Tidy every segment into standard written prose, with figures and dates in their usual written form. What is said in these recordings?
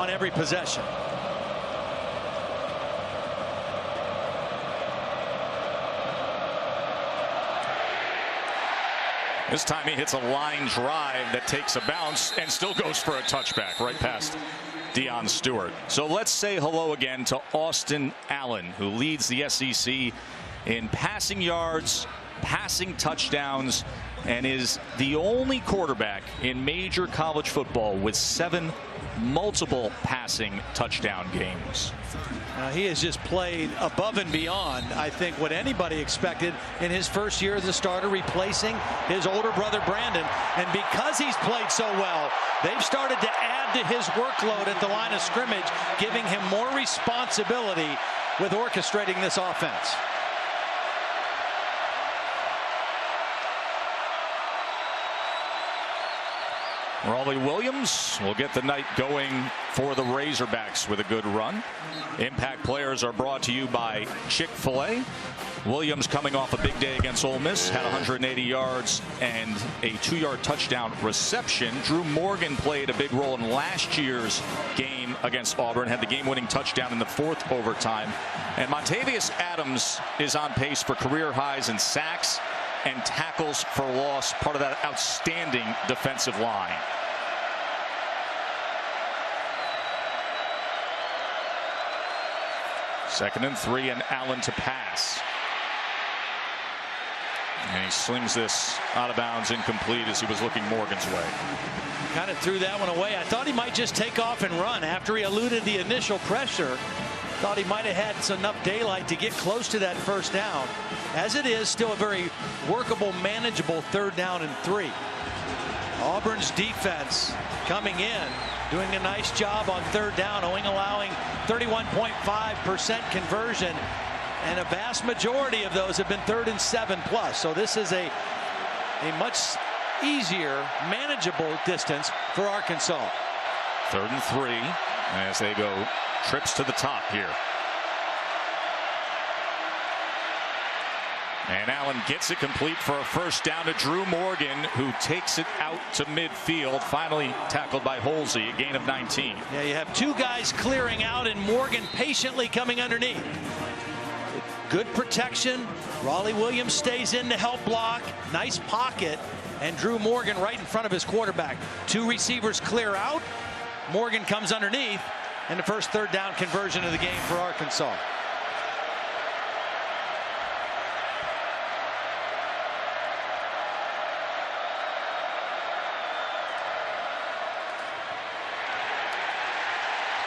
on every possession. This time he hits a line drive that takes a bounce and still goes for a touchback right past Deion Stewart. So let's say hello again to Austin Allen, who leads the SEC in passing yards, passing touchdowns, and is the only quarterback in major college football with 7 multiple passing touchdown games. He has just played above and beyond, I think, what anybody expected in his first year as a starter, replacing his older brother Brandon. And because he's played so well, they've started to add to his workload at the line of scrimmage, giving him more responsibility with orchestrating this offense. Raleigh Williams will get the night going for the Razorbacks with a good run. Impact players are brought to you by Chick-fil-A. Williams, coming off a big day against Ole Miss, had 180 yards and a 2-yard touchdown reception. Drew Morgan played a big role in last year's game against Auburn, had the game-winning touchdown in the 4th overtime. And Montavious Adams is on pace for career highs in sacks and tackles for loss, part of that outstanding defensive line. Second and 3, and Allen to pass. And he slings this out of bounds, incomplete, as he was looking Morgan's way. Kind of threw that one away. I thought he might just take off and run after he eluded the initial pressure. Thought he might have had enough daylight to get close to that first down. As it is, still a very workable, manageable 3rd down and 3. Auburn's defense coming in, doing a nice job on 3rd down, allowing 31.5% conversion, and a vast majority of those have been 3rd and 7+. So this is a much easier, manageable distance for Arkansas. 3rd and 3 as they go trips to the top here. And Allen gets it complete for a first down to Drew Morgan, who takes it out to midfield, finally tackled by Holsey, a gain of 19. Yeah, you have 2 guys clearing out and Morgan patiently coming underneath. Good protection. Raleigh Williams stays in to help block. Nice pocket. And Drew Morgan right in front of his quarterback. 2 receivers clear out. Morgan comes underneath. And the first 3rd down conversion of the game for Arkansas.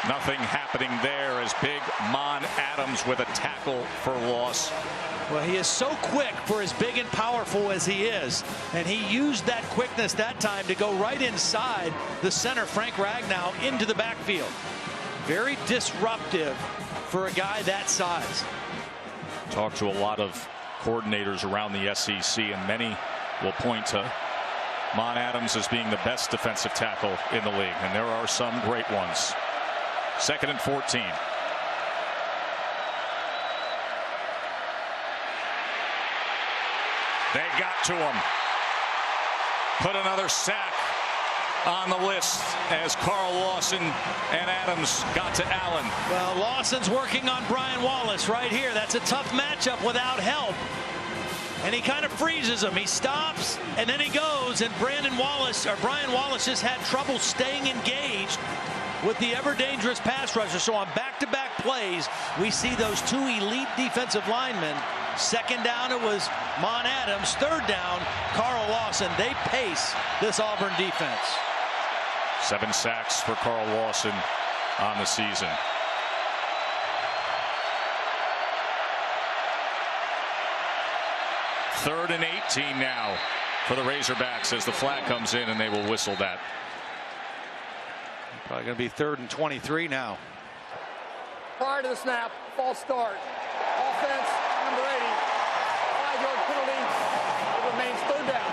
Nothing happening there as big Mon Adams with a tackle for loss. Well, he is so quick for as big and powerful as he is. And he used that quickness that time to go right inside the center, Frank Ragnow, into the backfield. Very disruptive for a guy that size. Talked to a lot of coordinators around the SEC, and many will point to Mon Adams as being the best defensive tackle in the league. And there are some great ones. 2nd and 14. They got to him. Put another sack on the list as Carl Lawson and Adams got to Allen. Well, Lawson's working on Brian Wallace right here. That's a tough matchup without help. And he kind of freezes him. He stops and then he goes, and Brian Wallace just had trouble staying engaged with the ever dangerous pass rusher. So on back-to-back plays, we see those 2 elite defensive linemen. 2nd down, it was Mon Adams. 3rd down, Carl Lawson. They pace this Auburn defense. 7 sacks for Carl Lawson on the season. Third and 18 now for the Razorbacks as the flag comes in, and they will whistle that. Probably going to be 3rd and 23 now. Prior to the snap, false start. Offense, number 80. 5-yard penalty. It remains 3rd down.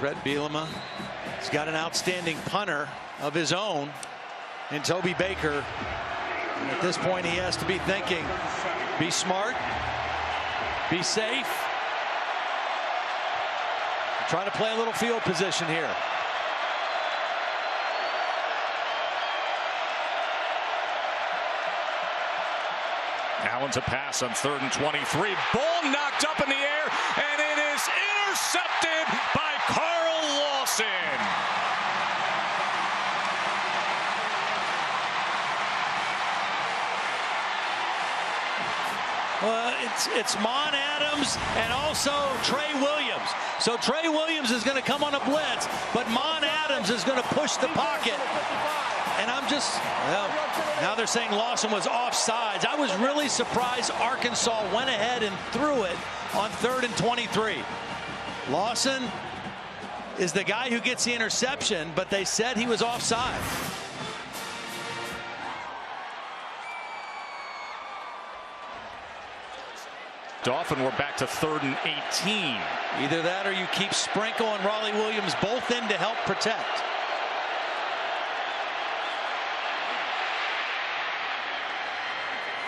Brett Bielema has got an outstanding punter of his own in Toby Baker. And at this point, he has to be thinking, be smart, be safe. Try to play a little field position here. Allen to pass on 3rd and 23. Ball knocked up in the air, and it is intercepted by Carl Lawson. It's Mon Adams and also Trey Williams. So Trey Williams is going to come on a blitz, but Mon Adams is going to push the pocket. And I'm just, well, now they're saying Lawson was offsides. I was really surprised Arkansas went ahead and threw it on 3rd and 23. Lawson is the guy who gets the interception, but they said he was offside. Dauphin, we're back to 3rd and 18. Either that or you keep Sprinkle and Raleigh Williams both in to help protect.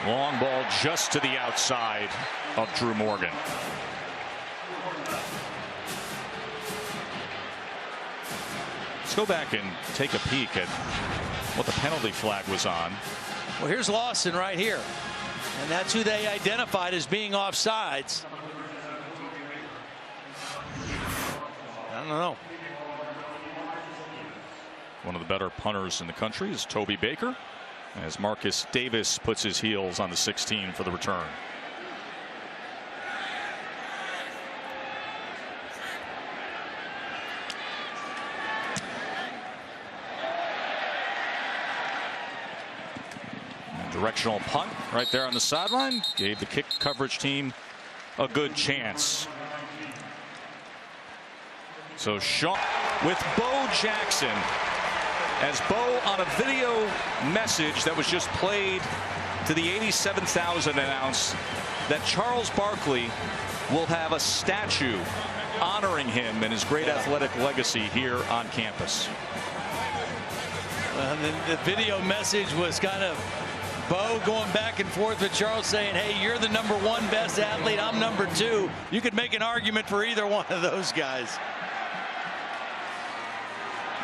Long ball just to the outside of Drew Morgan. Let's go back and take a peek at what the penalty flag was on. Well, here's Lawson right here. And that's who they identified as being offsides. I don't know. One of the better punters in the country is Toby Baker, as Marcus Davis puts his heels on the 16 for the return. Directional punt right there on the sideline gave the kick coverage team a good chance. So Sean with Bo Jackson, as Bo on a video message that was just played to the 87,000 announced that Charles Barkley will have a statue honoring him and his great athletic legacy here on campus. The video message was kind of Bo going back and forth with Charles saying, hey, you're the #1 best athlete, I'm #2. You could make an argument for either one of those guys.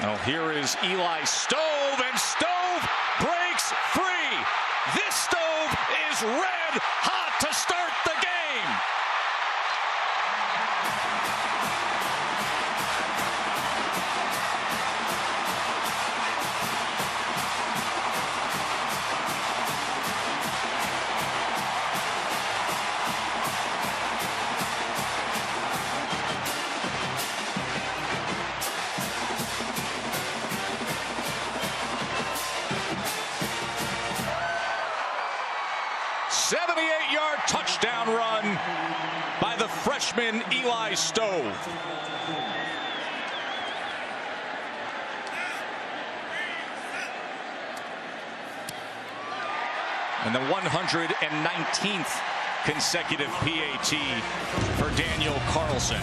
Now here is Eli Stove, and Stove breaks free. This Stove is red hot to start the game. Touchdown run by the freshman Eli Stove. And the 119th consecutive PAT for Daniel Carlson.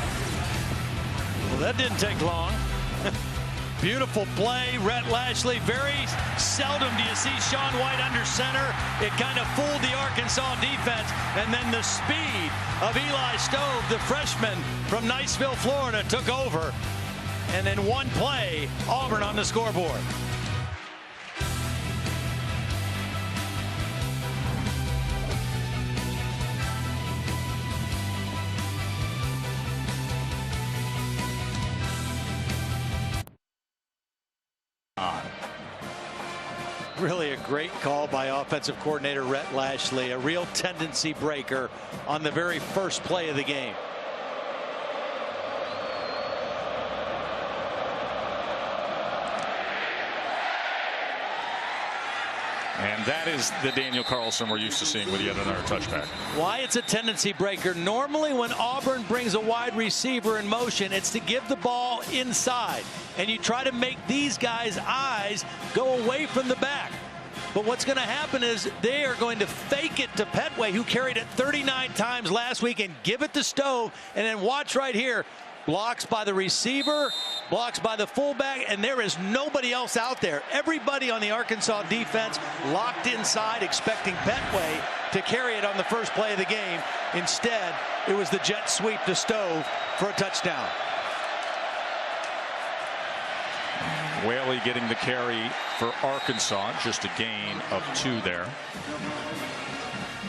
Well, that didn't take long. Beautiful play, Rhett Lashley. Very seldom do you see Sean White under center. It kind of fooled the Arkansas defense. And then the speed of Eli Stove, the freshman from Niceville, Florida, took over. And then one play, Auburn on the scoreboard. Really a great call by offensive coordinator Rhett Lashley, a real tendency breaker on the very first play of the game. And that is the Daniel Carlson we're used to seeing with yet another touchback. Why it's a tendency breaker? Normally when Auburn brings a wide receiver in motion, it's to give the ball inside. And you try to make these guys' eyes go away from the back. But what's going to happen is they are going to fake it to Petway, who carried it 39 times last week, and give it to Stove. And then watch right here. Blocks by the receiver, blocks by the fullback, and there is nobody else out there. Everybody on the Arkansas defense locked inside, expecting Petway to carry it on the first play of the game. Instead, it was the jet sweep to Stove for a touchdown. Whaley getting the carry for Arkansas, just a gain of 2 there.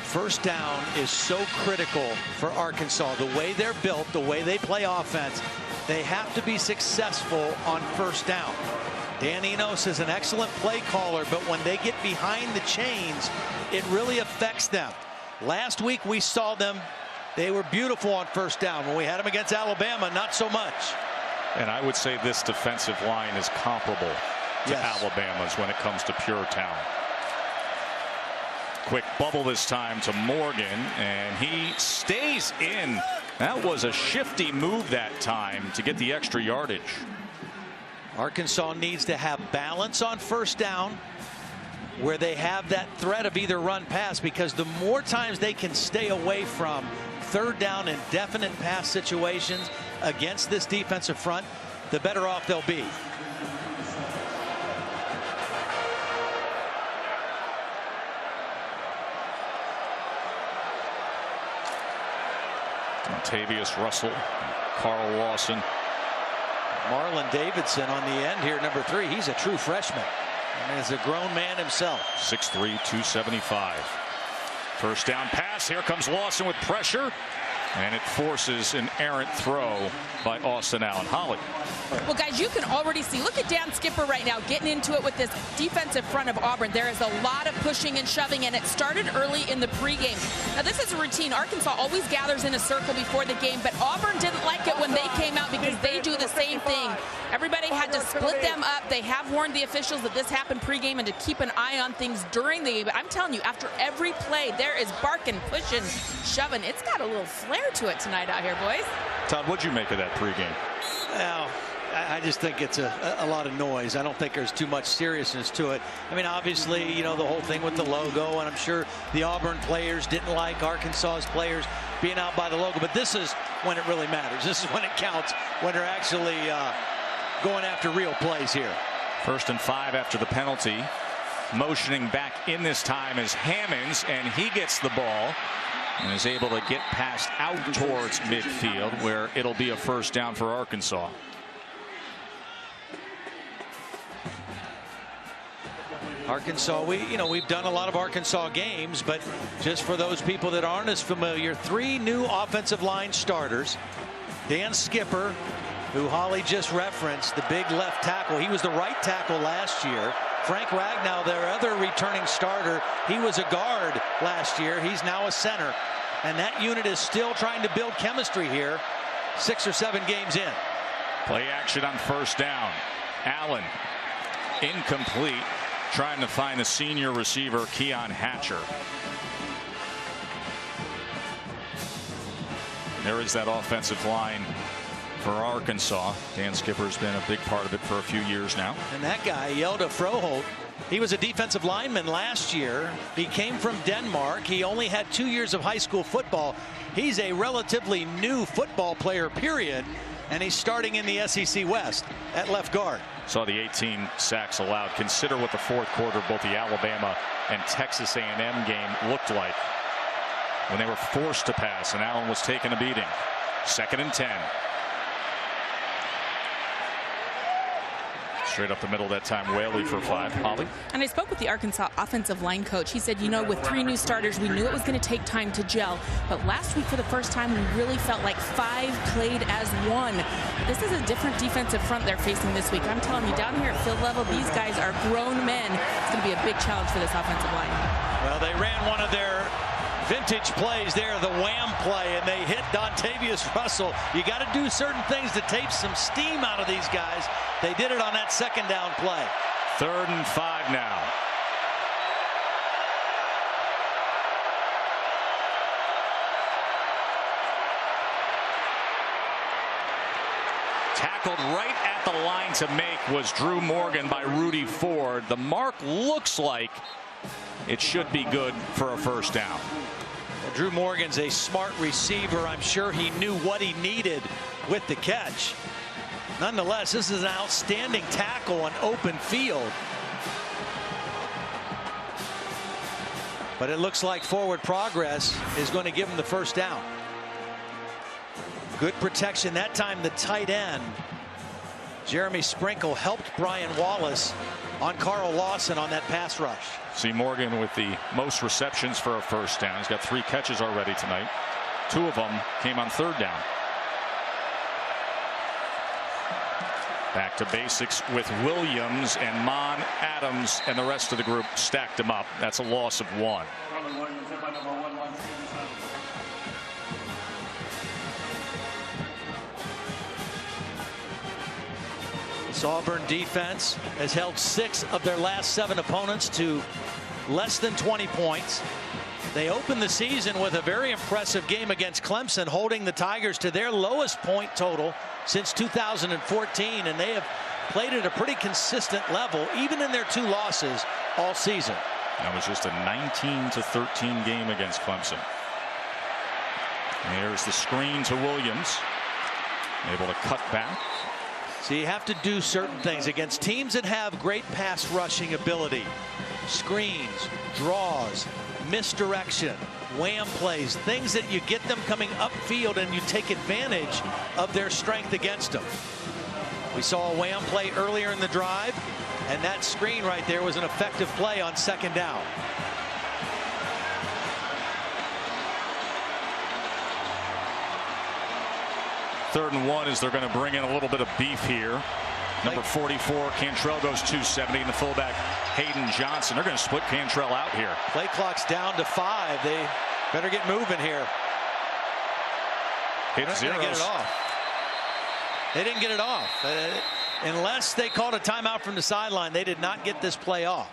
First down is so critical for Arkansas. The way they're built, the way they play offense, they have to be successful on first down. Dan Enos is an excellent play caller, but when they get behind the chains, it really affects them. Last week we saw them. They were beautiful on first down. When we had them against Alabama, not so much. And I would say this defensive line is comparable to Alabama's when it comes to pure talent. Quick bubble this time to Morgan, and he stays in. That was a shifty move that time to get the extra yardage. Arkansas needs to have balance on first down where they have that threat of either run pass, because the more times they can stay away from third down and definite pass situations against this defensive front, the better off they'll be. Tavius Russell, Carl Lawson. Marlon Davidson on the end here, number 3. He's a true freshman. And is a grown man himself. 6'3", 275. First down pass. Here comes Lawson with pressure. And it forces an errant throw by Austin Allen. Holly. Well, guys, you can already see. Look at Dan Skipper right now getting into it with this defensive front of Auburn. There is a lot of pushing and shoving, and it started early in the pregame. Now, this is a routine. Arkansas always gathers in a circle before the game, but Auburn didn't like it when they came out because they do the same thing. Everybody had to split them up. They have warned the officials that this happened pregame and to keep an eye on things during the game. But I'm telling you, after every play, there is barking, pushing, shoving. It's got a little flair to it tonight out here, boys. Todd, what'd you make of that pregame? Well, I just think it's a lot of noise. I don't think there's too much seriousness to it. I mean, obviously, you know, the whole thing with the logo, and I'm sure the Auburn players didn't like Arkansas's players being out by the logo, but this is when it really matters. This is when it counts, when they're actually going after real plays here. 1st and 5 after the penalty. Motioning back in this time is Hammonds, and he gets the ball and is able to get past out towards midfield, where it'll be a first down for Arkansas. Arkansas, we've done a lot of Arkansas games, but just for those people that aren't as familiar, 3 new offensive line starters. Dan Skipper, who Holly just referenced, the big left tackle. He was the right tackle last year. Frank Ragnow, their other returning starter, he was a guard last year. He's now a center. And that unit is still trying to build chemistry here, 6 or 7 games in. Play action on first down. Allen, incomplete, trying to find the senior receiver, Keon Hatcher. There is that offensive line for Arkansas. Dan Skipper's been a big part of it for a few years now. And that guy, Yelda Froholt, he was a defensive lineman last year. He came from Denmark. He only had 2 years of high school football. He's a relatively new football player, period. And he's starting in the SEC West at left guard. Saw the 18 sacks allowed. Consider what the 4th quarter, both the Alabama and Texas A&M game looked like when they were forced to pass and Allen was taking a beating. 2nd and 10. Straight up the middle that time, Whaley for 5. Holly? And I spoke with the Arkansas offensive line coach. He said, you know, with 3 new starters, we knew it was going to take time to gel. But last week, for the first time, we really felt like 5 played as one. This is a different defensive front they're facing this week. I'm telling you, down here at field level, these guys are grown men. It's going to be a big challenge for this offensive line. Well, they ran one of their vintage plays there, the wham play, and they hit Dontavius Russell. You got to do certain things to take some steam out of these guys. They did it on that 2nd down play. 3rd and 5 now. Tackled right at the line to make was Drew Morgan by Rudy Ford. The mark looks like it should be good for a first down. Well, Drew Morgan's a smart receiver. I'm sure he knew what he needed with the catch. Nonetheless, this is an outstanding tackle on open field. But it looks like forward progress is going to give him the first down. Good protection that time. The tight end Jeremy Sprinkle helped Brian Wallace on Carl Lawson on that pass rush. See Morgan with the most receptions for a first down. He's got 3 catches already tonight. 2 of them came on 3rd down. Back to basics with Williams, and Mon, Adams, and the rest of the group stacked him up. That's a loss of 1. This Auburn defense has held 6 of their last 7 opponents to less than 20 points. They opened the season with a very impressive game against Clemson, holding the Tigers to their lowest point total since 2014, and they have played at a pretty consistent level, even in their 2 losses all season. That was just a 19-13 game against Clemson. There's the screen to Williams, able to cut back. So you have to do certain things against teams that have great pass rushing ability. Screens, draws, misdirection, wham plays, things that you get them coming upfield and you take advantage of their strength against them. We saw a wham play earlier in the drive, and that screen right there was an effective play on 2nd down. Third and 1 as they're going to bring in a little bit of beef here. Number 44, Cantrell goes 270, and the fullback, Hayden Johnson. They're going to split Cantrell out here. Play clock's down to 5. They better get moving here. Hit zeros. Get it off. They didn't get it off. Unless they called a timeout from the sideline, they did not get this play off.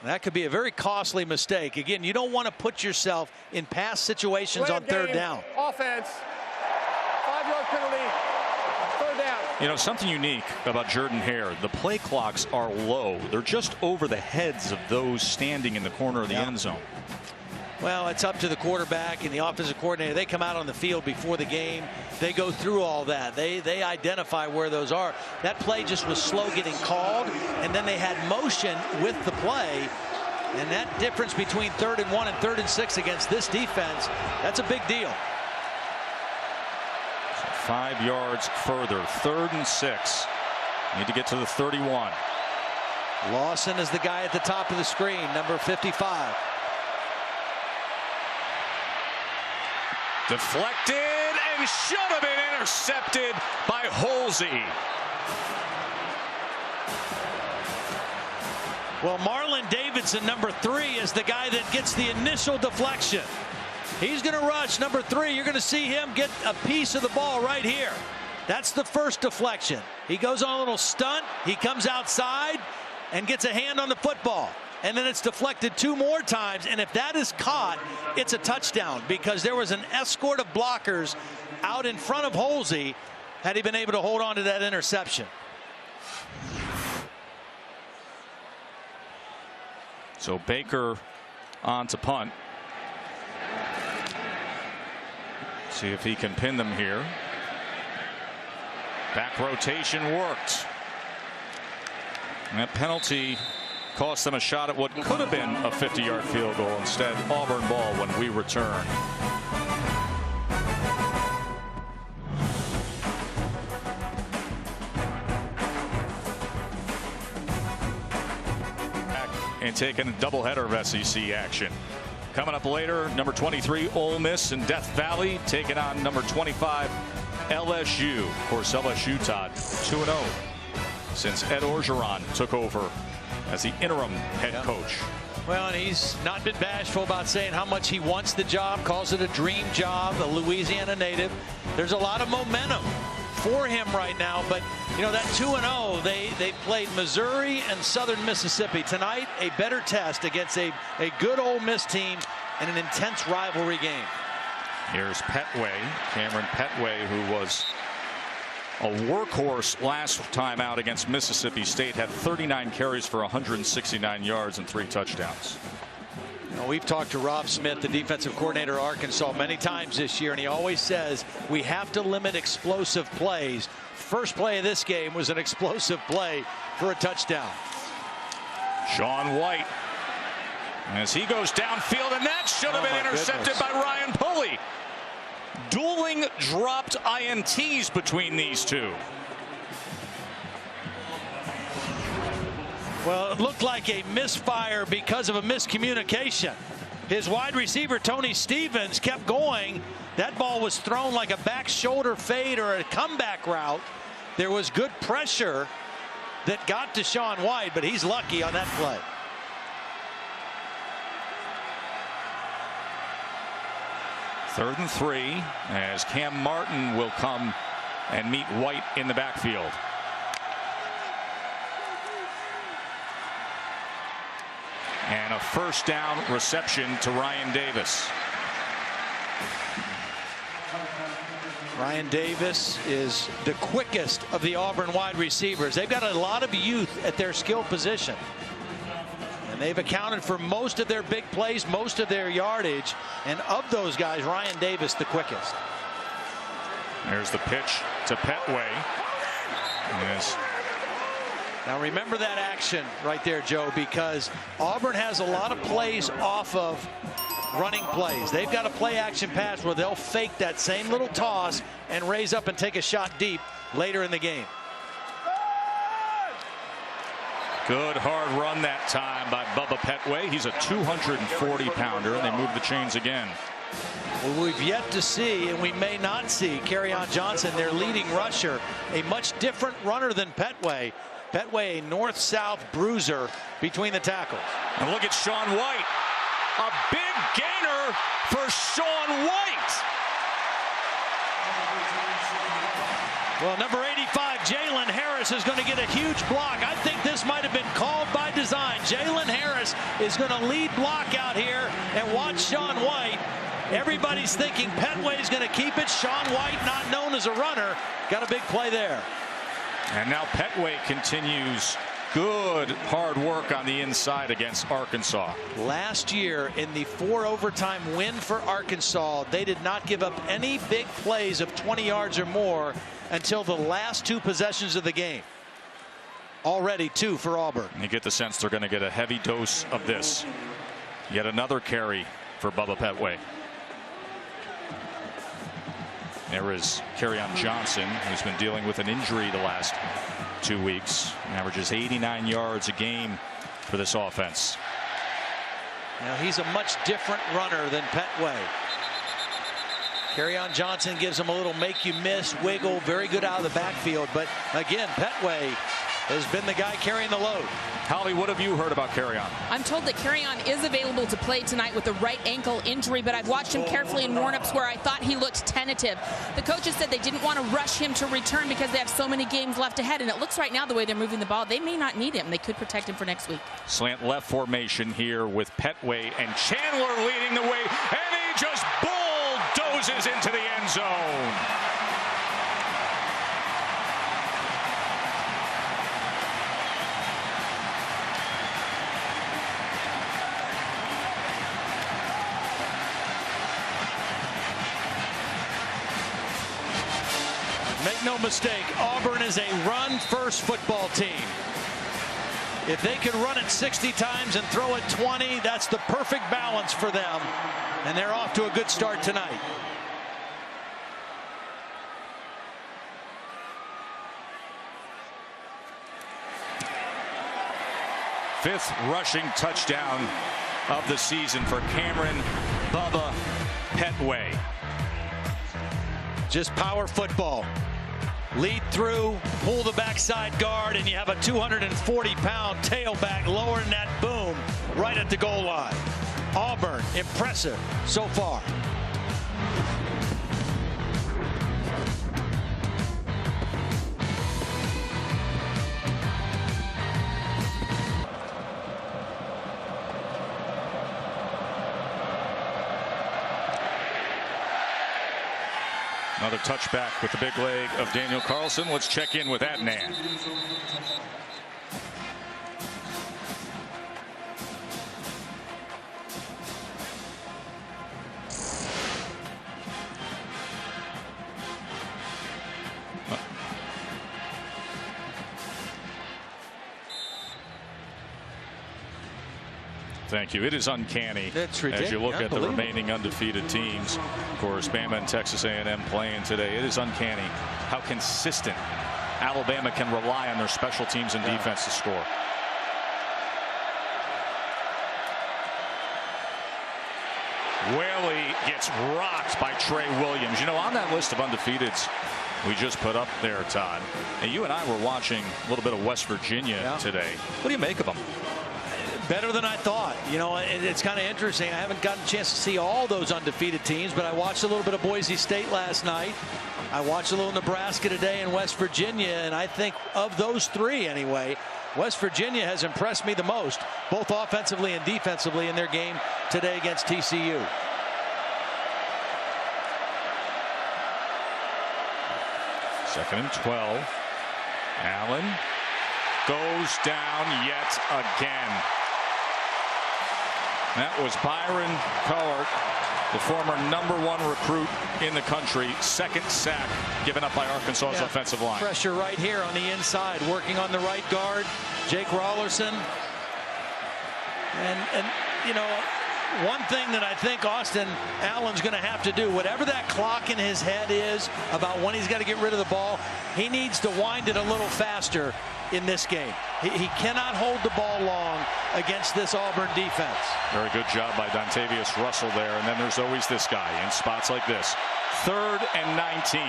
That could be a very costly mistake. Again, you don't want to put yourself in pass situations on 3rd down. Offense. 5-yard penalty. 3rd down. You know, something unique about Jordan Hare, the play clocks are low. They're just over the heads of those standing in the corner of the end zone. Well, it's up to the quarterback and the offensive coordinator. They come out on the field before the game. They go through all that. They identify where those are. That play just was slow getting called, and then they had motion with the play. And that difference between 3rd and 1 and 3rd and 6 against this defense, that's a big deal. So 5 yards further, 3rd and 6. Need to get to the 31. Lawson is the guy at the top of the screen, number 55. Deflected and should have been intercepted by Holsey. Well, Marlon Davidson, number 3, is the guy that gets the initial deflection. He's going to rush number 3. You're going to see him get a piece of the ball right here. That's the first deflection. He goes on a little stunt. He comes outside and gets a hand on the football. And then it's deflected 2 more times, and if that is caught, it's a touchdown, because there was an escort of blockers out in front of Holsey had he been able to hold on to that interception. So Baker on to punt. See if he can pin them here. Back rotation worked. And that penalty cost them a shot at what could have been a 50-yard field goal. Instead, Auburn ball when we return. Back and taking a doubleheader of SEC action. Coming up later, number 23, Ole Miss in Death Valley, taking on number 25, LSU. Of course, LSU, Todd, 2-0 since Ed Orgeron took over as the interim head coach. Well, and he's not been bashful about saying how much he wants the job, calls it a dream job, a Louisiana native. There's a lot of momentum for him right now, but you know, that 2-0, they played Missouri and Southern Mississippi. Tonight, a better test against a good Ole Miss team and an intense rivalry game. Here's Petway, Cameron Petway, who was a workhorse last time out against Mississippi State, had 39 carries for 169 yards and 3 touchdowns. You know, we've talked to Rob Smith, the defensive coordinator of Arkansas, many times this year, and he always says we have to limit explosive plays. First play of this game was an explosive play for a touchdown. Sean White, as he goes downfield, and that should have been intercepted by Ryan Pulley. Dueling throwing dropped INTs between these two. Well, it looked like a misfire because of a miscommunication. His wide receiver, Tony Stevens, kept going. That ball was thrown like a back shoulder fade or a comeback route. There was good pressure that got to Sean White, but he's lucky on that play. Third and 3 as Cam Martin will come and meet White in the backfield. And a first down reception to Ryan Davis. Ryan Davis is the quickest of the Auburn wide receivers. They've got a lot of youth at their skill position. And they've accounted for most of their big plays, most of their yardage. And of those guys, Ryan Davis the quickest. There's the pitch to Petway. Yes. Now remember that action right there, Joe, because Auburn has a lot of plays off of running plays. They've got a play action pass where they'll fake that same little toss and raise up and take a shot deep later in the game. Good hard run that time by Bubba Petway. He's a 240-pounder, and they move the chains again. Well, we've yet to see, and we may not see, Kerryon Johnson, their leading rusher, a much different runner than Petway. Petway, a north-south bruiser between the tackles. And look at Sean White. A big gainer for Sean White. Well, number 85, Jalen Harris, is going to get a huge block. I think this might have been called by design. Jalen Harris is going to lead block out here, and watch Sean White. Everybody's thinking Petway's going to keep it. Sean White, not known as a runner, got a big play there. And now Petway continues good hard work on the inside against Arkansas. Last year in the 4 overtime win for Arkansas, they did not give up any big plays of 20 yards or more until the last 2 possessions of the game. Already 2 for Auburn. And you get the sense they're going to get a heavy dose of this. Yet another carry for Bubba Petway. There is Kerryon Johnson, who's been dealing with an injury the last 2 weeks. Averages 89 yards a game for this offense. Now he's a much different runner than Petway. Kerryon Johnson gives him a little make you miss, wiggle, very good out of the backfield. But again, Petway has been the guy carrying the load. Holly, what have you heard about Kerryon? I'm told that Kerryon is available to play tonight with a right ankle injury, but I've watched him carefully in warmups where I thought he looked tentative. The coaches said they didn't want to rush him to return because they have so many games left ahead, and it looks right now the way they're moving the ball, they may not need him. They could protect him for next week. Slant left formation here with Petway and Chandler leading the way, and he just bulldozes into the end zone. Make no mistake, Auburn is a run-first football team. If they can run it 60 times and throw it 20, that's the perfect balance for them. And they're off to a good start tonight. Fifth rushing touchdown of the season for Cameron Bubba Petway. Just power football. Lead through, pull the backside guard, and you have a 240-pound tailback lowering that boom right at the goal line. Auburn, impressive so far. Another touchback with the big leg of Daniel Carlson. Let's check in with Adnan. Thank you. It is uncanny as you look at the remaining undefeated teams. Of course, Bama and Texas A&M playing today. It is uncanny how consistent Alabama can rely on their special teams and defense to score. Whaley gets rocked by Trey Williams. You know, on that list of undefeateds we just put up there, Todd, and you and I were watching a little bit of West Virginia today. What do you make of them? Better than I thought. You know, it's kind of interesting. I haven't gotten a chance to see all those undefeated teams, but I watched a little bit of Boise State last night. I watched a little Nebraska today and West Virginia, and I think of those three anyway, West Virginia has impressed me the most, both offensively and defensively in their game today against TCU. Second and 12. Allen goes down yet again. That was Byron Cowart, the former #1 recruit in the country. Second sack given up by Arkansas's offensive line. Pressure right here on the inside, working on the right guard, Jake Rollerson. And you know, one thing that I think Austin Allen's going to have to do, whatever that clock in his head is about when he's got to get rid of the ball, he needs to wind it a little faster in this game. He cannot hold the ball long against this Auburn defense. Very good job by Dontavius Russell there. And then there's always this guy in spots like this. 3rd and 19.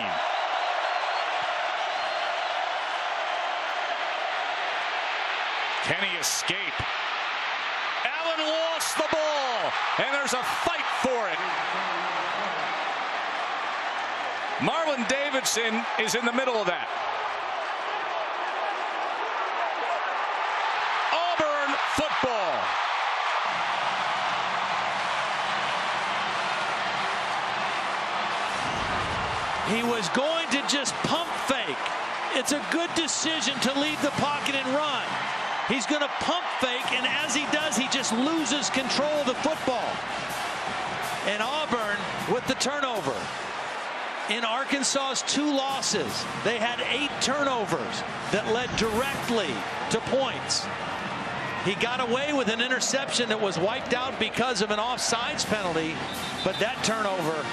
Can he escape? Allen lost the ball, and there's a fight for it. Marlon Davidson is in the middle of that. Auburn football. He was going to just pump fake. It's a good decision to leave the pocket and run. He's going to pump fake, and as he does, he just loses control of the football. And Auburn with the turnover. In Arkansas's 2 losses, they had 8 turnovers that led directly to points. He got away with an interception that was wiped out because of an offsides penalty, but that turnover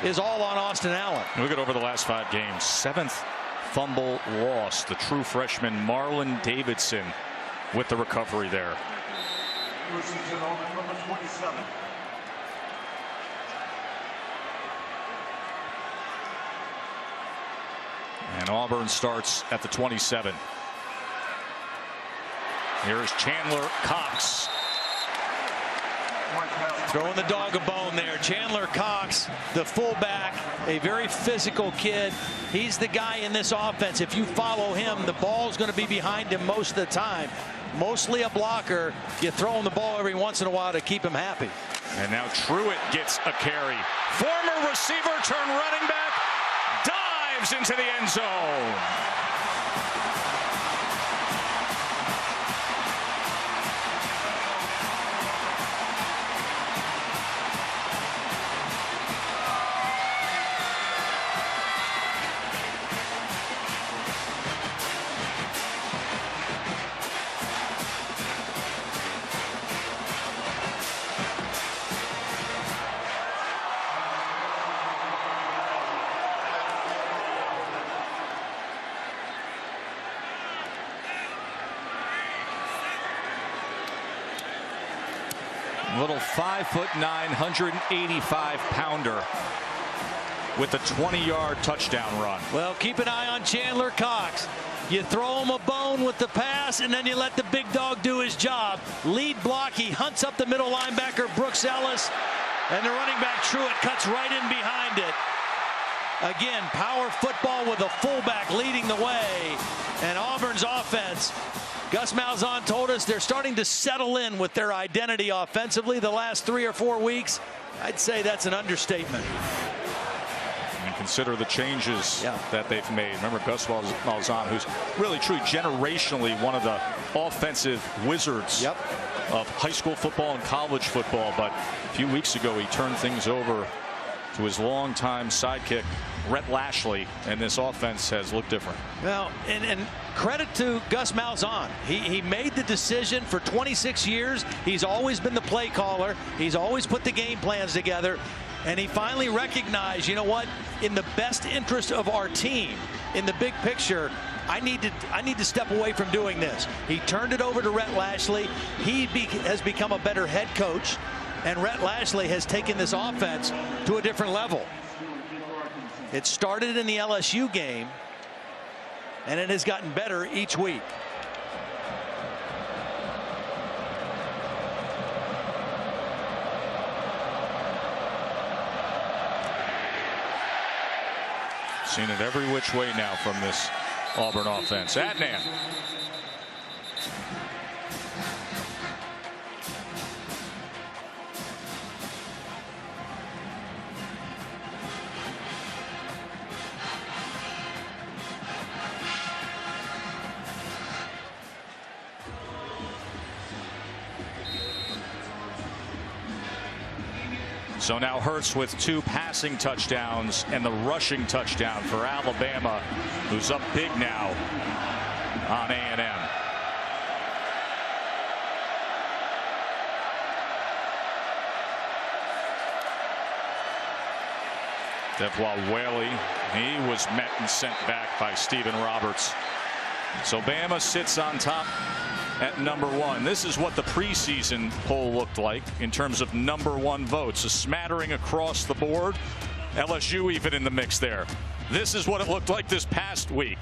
is all on Austin Allen. Look at over the last 5 games. 7th fumble loss. The true freshman Marlon Davidson with the recovery there. Number 27. And Auburn starts at the 27. Here's Chandler Cox. Throwing the dog a bone there. Chandler Cox, the fullback, a very physical kid. He's the guy in this offense. If you follow him, the ball's going to be behind him most of the time. Mostly a blocker. You throw him the ball every once in a while to keep him happy. And now Truitt gets a carry. Former receiver turned running back. Dives into the end zone. Little 5'9", 185-pounder with the 20-yard touchdown run. Well, keep an eye on Chandler Cox. You throw him a bone with the pass, and then you let the big dog do his job. Lead block, he hunts up the middle linebacker, Brooks Ellis, and the running back, Truitt, cuts right in behind it. Again, power football with a fullback leading the way, and Auburn's offense, Gus Malzahn told us they're starting to settle in with their identity offensively the last 3 or 4 weeks. I'd say that's an understatement. And consider the changes that they've made. Remember Gus Malzahn, who's really truly generationally one of the offensive wizards of high school football and college football. But a few weeks ago, he turned things over to his longtime sidekick, Rhett Lashley, and this offense has looked different. Well, and credit to Gus Malzahn. He made the decision for 26 years. He's always been the play caller. He's always put the game plans together. And he finally recognized, you know what, in the best interest of our team, in the big picture, I need to step away from doing this. He turned it over to Rhett Lashley. He has become a better head coach, and Rhett Lashley has taken this offense to a different level. It started in the LSU game, and it has gotten better each week. Seen it every which way now from this Auburn offense. Adnan. So now Hurts with 2 passing touchdowns and the rushing touchdown for Alabama, who's up big now on A&M. Devwah Whaley, he was met and sent back by Stephen Roberts. So Bama sits on top at #1. This is what the preseason poll looked like in terms of #1 votes. A smattering across the board. LSU even in the mix there. This is what it looked like this past week.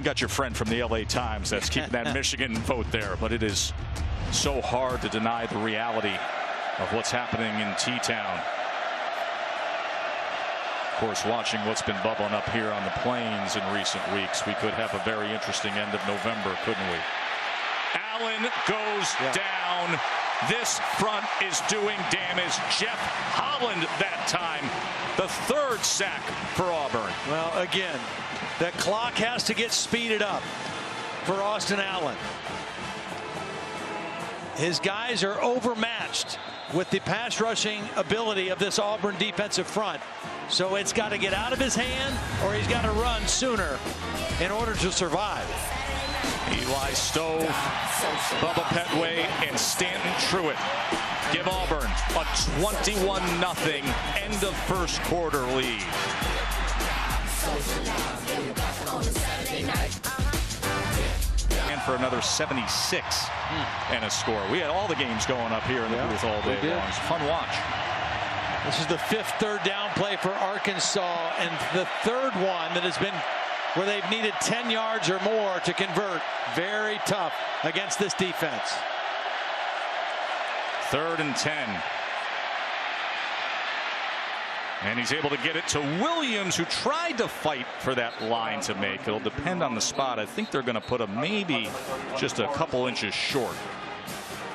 Got your friend from the LA Times that's keeping that Michigan vote there, but it is so hard to deny the reality of what's happening in T-Town. Of course, watching what's been bubbling up here on the plains in recent weeks, we could have a very interesting end of November, couldn't we? Allen goes down. This front is doing damage. Jeff Holland that time. The 3rd sack for Auburn. Well, again, the clock has to get speeded up for Austin Allen. His guys are overmatched with the pass rushing ability of this Auburn defensive front. So it's got to get out of his hand, or he's got to run sooner in order to survive. Eli Stove, Bubba Petway, and Stanton Truitt give Auburn a 21-0 end of first quarter lead. And for another 76 and a score. We had all the games going up here in the booth all day long. It's a fun watch. This is the 5th third down play for Arkansas, and the 3rd one that has been where they've needed 10 yards or more to convert. Very tough against this defense. 3rd and 10. And he's able to get it to Williams, who tried to fight for that line to make. It'll depend on the spot. I think they're going to put him maybe just a couple inches short.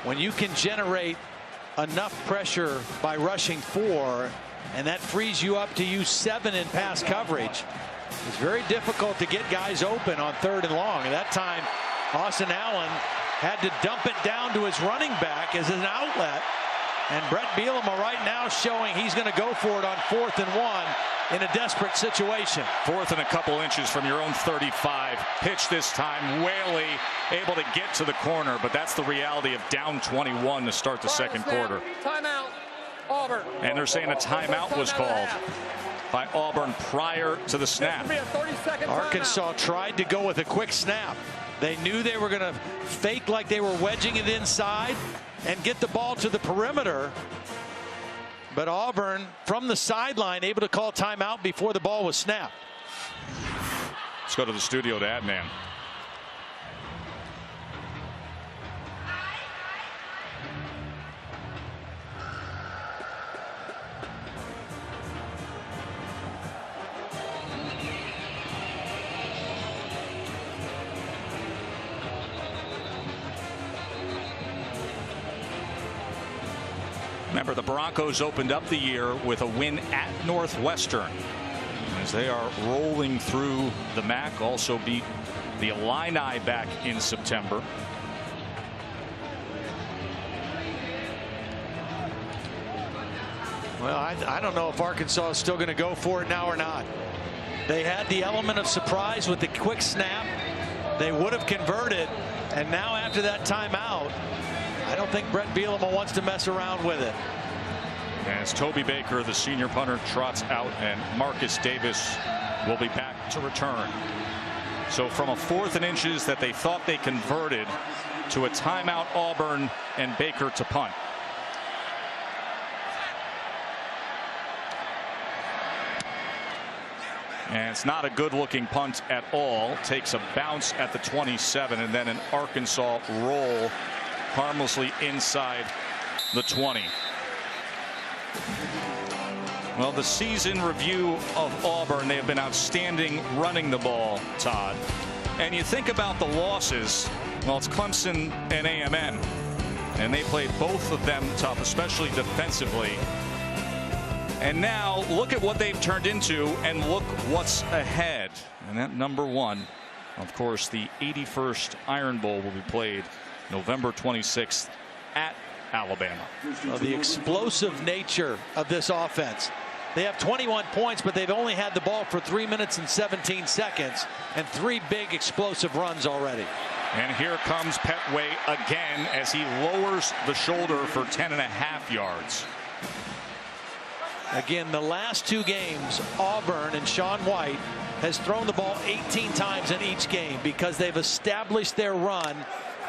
When you can generate enough pressure by rushing 4, and that frees you up to use 7 in pass coverage, it's very difficult to get guys open on 3rd and long. At that time, Austin Allen had to dump it down to his running back as an outlet. And Brett Bielema right now showing he's going to go for it on 4th and 1 in a desperate situation. 4th and a couple inches from your own 35. Pitch this time. Whaley able to get to the corner, but that's the reality of down 21 to start the second quarter. Timeout, Auburn. And they're saying a timeout was called by Auburn prior to the snap. Arkansas tried to go with a quick snap. They knew they were going to fake like they were wedging it inside and get the ball to the perimeter. But Auburn, from the sideline, able to call timeout before the ball was snapped. Let's go to the studio to Adnan. Remember, the Broncos opened up the year with a win at Northwestern as they are rolling through the MAC. Also beat the Illini back in September. Well, I don't know if Arkansas is still going to go for it now or not. They had the element of surprise with the quick snap. They would have converted, and now after that timeout, I don't think Brett Bielema wants to mess around with it. As Toby Baker, the senior punter, trots out, and Marcus Davis will be back to return. So from a 4th and inches that they thought they converted to a timeout, Auburn, and Baker to punt. And it's not a good looking punt at all. Takes a bounce at the 27, and then an Arkansas roll harmlessly inside the 20. Well, the season review of Auburn, they have been outstanding running the ball, Todd. And you think about the losses, well, it's Clemson and A&M. And they played both of them tough, especially defensively. And now look at what they've turned into, and look what's ahead. And that number 1, of course, the 81st Iron Bowl will be played November 26th at Alabama. Well, the explosive nature of this offense. They have 21 points, but they've only had the ball for 3 minutes and 17 seconds and 3 big explosive runs already. And here comes Petway again as he lowers the shoulder for 10.5 yards. Again, the last 2 games, Auburn and Sean White has thrown the ball 18 times in each game because they've established their run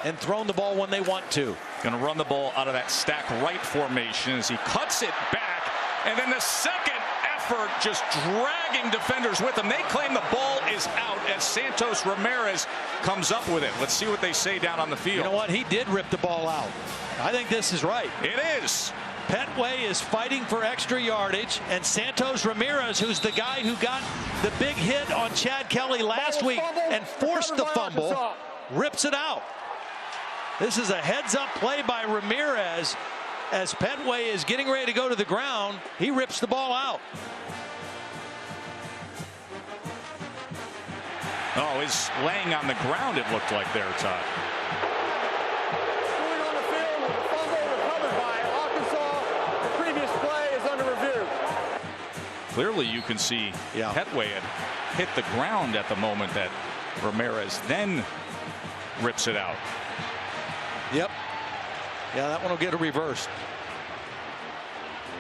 and thrown the ball when they want to. Going to run the ball out of that stack right formation as he cuts it back, and then the second effort just dragging defenders with him. They claim the ball is out as Santos Ramirez comes up with it. Let's see what they say down on the field. You know what? He did rip the ball out. I think this is right. It is. Petway is fighting for extra yardage, and Santos Ramirez, who's the guy who got the big hit on Chad Kelly last week and forced the fumble, rips it out. This is a heads-up play by Ramirez. As Petway is getting ready to go to the ground, he rips the ball out. Oh, he's laying on the ground, it looked like there, Todd. Going on the field with a fumble recovered by Arkansas. The previous play is under review. Clearly you can see Petway had hit the ground at the moment that Ramirez then rips it out. Yep. Yeah, that one will get a reverse.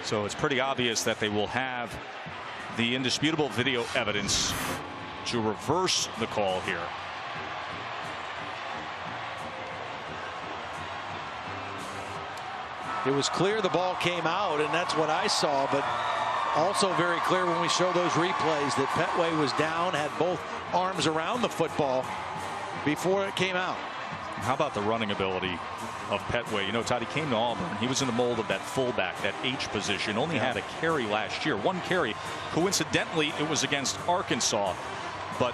So it's pretty obvious that they will have the indisputable video evidence to reverse the call here. It was clear the ball came out, and that's what I saw, but also very clear when we show those replays that Petway was down, had both arms around the football before it came out. How about the running ability of Petway? You know, Todd, he came to Auburn. He was in the mold of that fullback, that H position. Only had a carry last year. 1 carry. Coincidentally, it was against Arkansas. But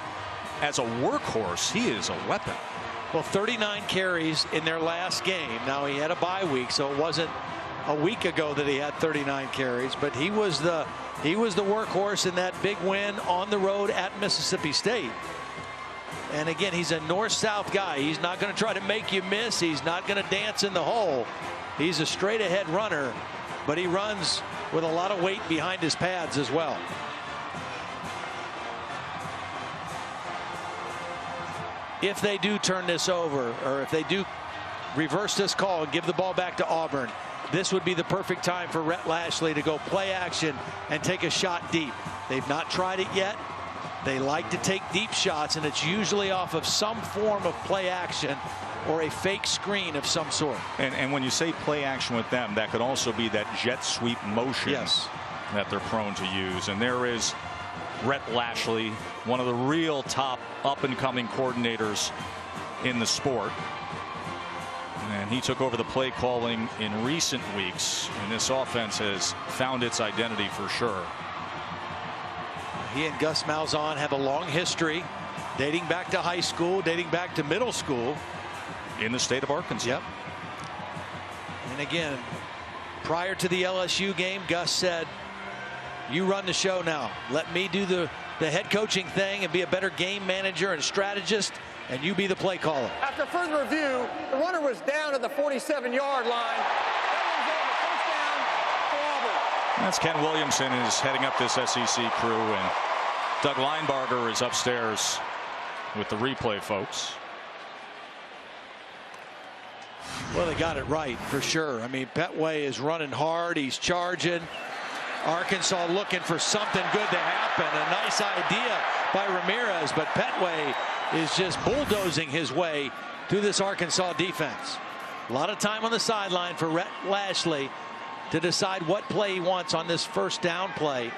as a workhorse, he is a weapon. Well, 39 carries in their last game. Now, he had a bye week, so it wasn't a week ago that he had 39 carries. But he was the workhorse in that big win on the road at Mississippi State. And again, he's a north-south guy. He's not going to try to make you miss. He's not going to dance in the hole. He's a straight-ahead runner, but he runs with a lot of weight behind his pads as well. If they do turn this over, or if they do reverse this call and give the ball back to Auburn, this would be the perfect time for Rhett Lashley to go play action and take a shot deep. They've not tried it yet. They like to take deep shots, and it's usually off of some form of play action or a fake screen of some sort. And when you say play action with them, that could also be that jet sweep motion that they're prone to use. And there is Rhett Lashley, one of the real top up-and-coming coordinators in the sport. And he took over the play calling in recent weeks, and this offense has found its identity for sure. He and Gus Malzahn have a long history, dating back to high school, dating back to middle school. In the state of Arkansas. Yep. And again, prior to the LSU game, Gus said, you run the show now. Let me do the head coaching thing and be a better game manager and strategist, and you be the play caller. After further review, the runner was down at the 47-yard line. That one's over. First down for Auburn. That's Ken Williamson is heading up this SEC crew, and Doug Linebarger is upstairs with the replay folks. Well, they got it right for sure. I mean, Petway is running hard. He's charging. Arkansas looking for something good to happen. A nice idea by Ramirez, but Petway is just bulldozing his way through this Arkansas defense. A lot of time on the sideline for Rhett Lashley to decide what play he wants on this first down play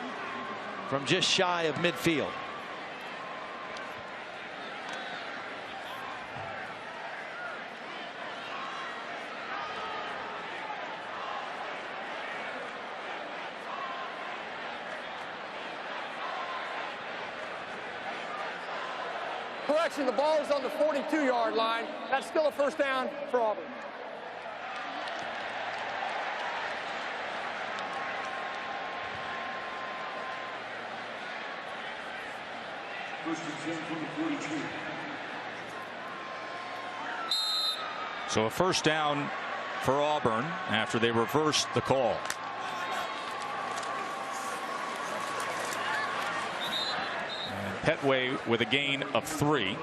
from just shy of midfield. Correction, the ball is on the 42-yard line. That's still a first down for Auburn. So a first down for Auburn after they reversed the call. Petway with a gain of 3.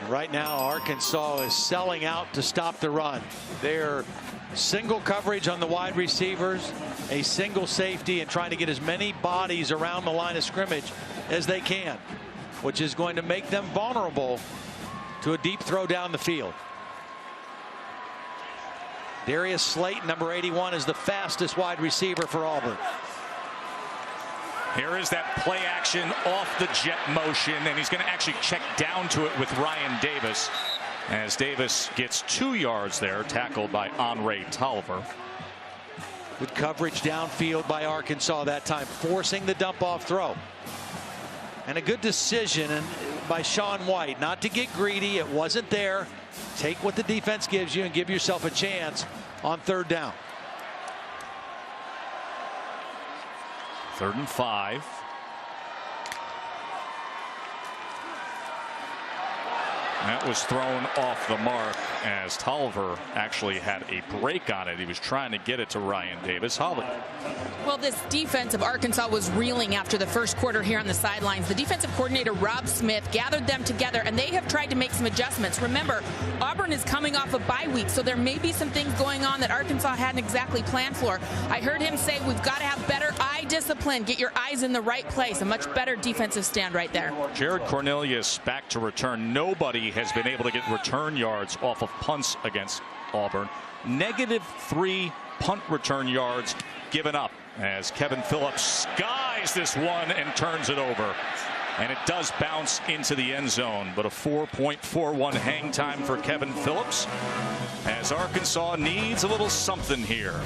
Right now, Arkansas is selling out to stop the run. They're single coverage on the wide receivers, a single safety, and trying to get as many bodies around the line of scrimmage as they can, which is going to make them vulnerable to a deep throw down the field. Darius Slayton, number 81, is the fastest wide receiver for Auburn. Here is that play action off the jet motion, and he's going to actually check down to it with Ryan Davis, as Davis gets 2 yards there, tackled by Andre Tolliver. Good coverage downfield by Arkansas that time, forcing the dump off throw. And a good decision by Sean White not to get greedy. It wasn't there. Take what the defense gives you and give yourself a chance on third down. 3rd and 5. That was thrown off the mark as Tolliver actually had a break on it. He was trying to get it to Ryan Davis. Holly. Well, this defense of Arkansas was reeling after the first quarter here on the sidelines. The defensive coordinator, Rob Smith, gathered them together, and they have tried to make some adjustments. Remember, Auburn is coming off a bye week, so there may be some things going on that Arkansas hadn't exactly planned for. I heard him say we've got to have better eye discipline. Get your eyes in the right place. A much better defensive stand right there. Jared Cornelius back to return. Nobody has been able to get return yards off of punts against Auburn. -3 punt return yards given up as Kevin Phillips skies this one and turns it over. And it does bounce into the end zone, but a 4.41 hang time for Kevin Phillips as Arkansas needs a little something here.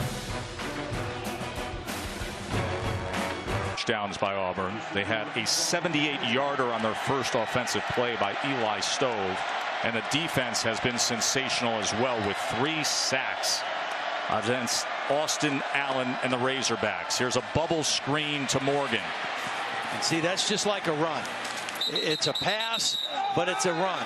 Touchdowns by Auburn. They had a 78-yarder on their first offensive play by Eli Stove. And the defense has been sensational as well with 3 sacks against Austin Allen and the Razorbacks. Here's a bubble screen to Morgan. And see, that's just like a run. It's a pass, but it's a run.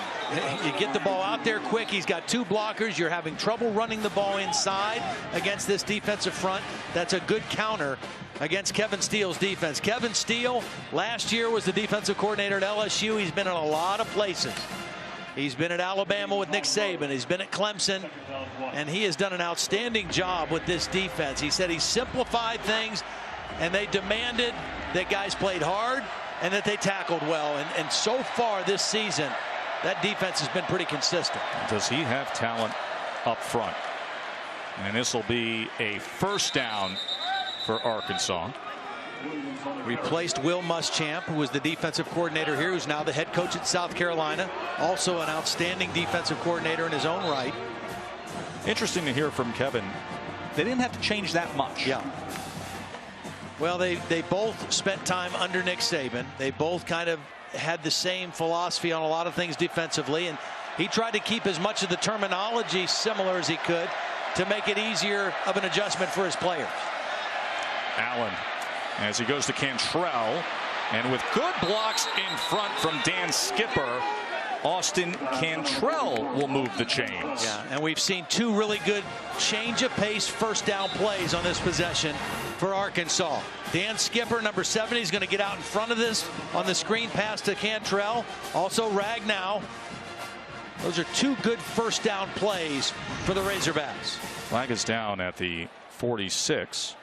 You get the ball out there quick. He's got 2 blockers. You're having trouble running the ball inside against this defensive front. That's a good counter against Kevin Steele's defense. Kevin Steele last year was the defensive coordinator at LSU. He's been in a lot of places. He's been at Alabama with Nick Saban. He's been at Clemson, and he has done an outstanding job with this defense. He said he simplified things, and they demanded that guys played hard and that they tackled well. And so far this season, that defense has been pretty consistent. Does he have talent up front? And this will be a first down for Arkansas. Replaced Will Muschamp, who was the defensive coordinator here, who's now the head coach at South Carolina. Also an outstanding defensive coordinator in his own right. Interesting to hear from Kevin. They didn't have to change that much. Yeah. Well, they both spent time under Nick Saban. They both kind of had the same philosophy on a lot of things defensively, and he tried to keep as much of the terminology similar as he could to make it easier of an adjustment for his players. Allen as he goes to Cantrell, and with good blocks in front from Dan Skipper, Austin Cantrell will move the chains. Yeah, and we've seen two really good change of pace first down plays on this possession for Arkansas. Dan Skipper, number 70, is going to get out in front of this on the screen pass to Cantrell. Also Ragnow. Those are two good first down plays for the Razorbacks. Flag is down at the 46.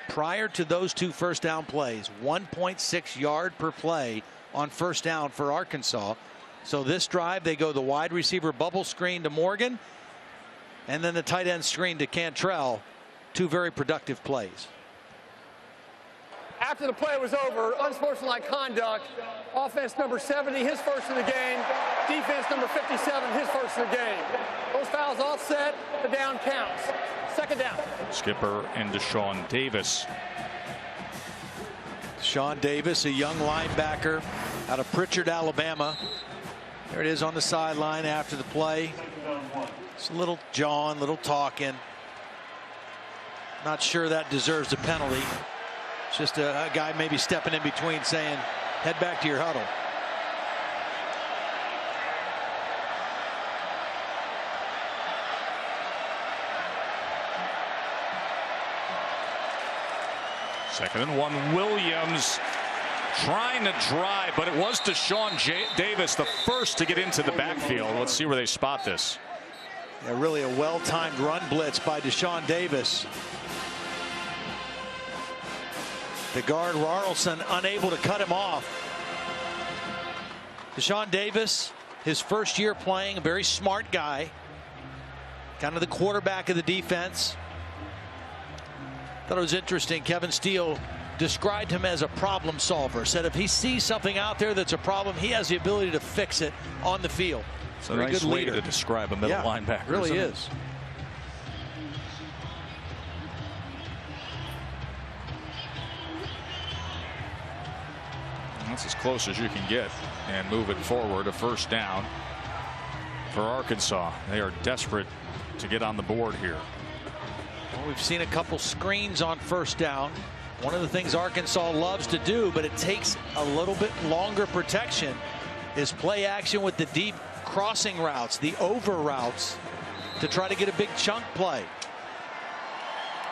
Prior to those two first down plays, 1.6 yard per play on first down for Arkansas. So this drive, they go the wide receiver bubble screen to Morgan, and then the tight end screen to Cantrell. Two very productive plays. After the play was over, unsportsmanlike conduct. Offense number 70, his first of the game. Defense number 57, his first of the game. Those fouls all set. The down counts. Second down. Skipper and Deshaun Davis. Deshaun Davis, a young linebacker out of Pritchard, Alabama. There it is on the sideline after the play. It's a little jawing, little talking. Not sure that deserves a penalty. It's just a guy maybe stepping in between saying, head back to your huddle. Second and 1. Williams trying to drive, but it was Deshaun Davis, the first to get into the backfield. Let's see where they spot this. Yeah, really a well-timed run blitz by Deshaun Davis. The guard Rarlson unable to cut him off. Deshaun Davis, his first year playing, a very smart guy. Kind of the quarterback of the defense. Thought it was interesting. Kevin Steele described him as a problem solver. Said if he sees something out there that's a problem, he has the ability to fix it on the field. It's a nice way to describe a middle linebacker. It really is. That's as close as you can get and move it forward. A first down for Arkansas. They are desperate to get on the board here. Well, we've seen a couple screens on first down. One of the things Arkansas loves to do, but it takes a little bit longer protection, is play action with the deep crossing routes, the over routes, to try to get a big chunk play.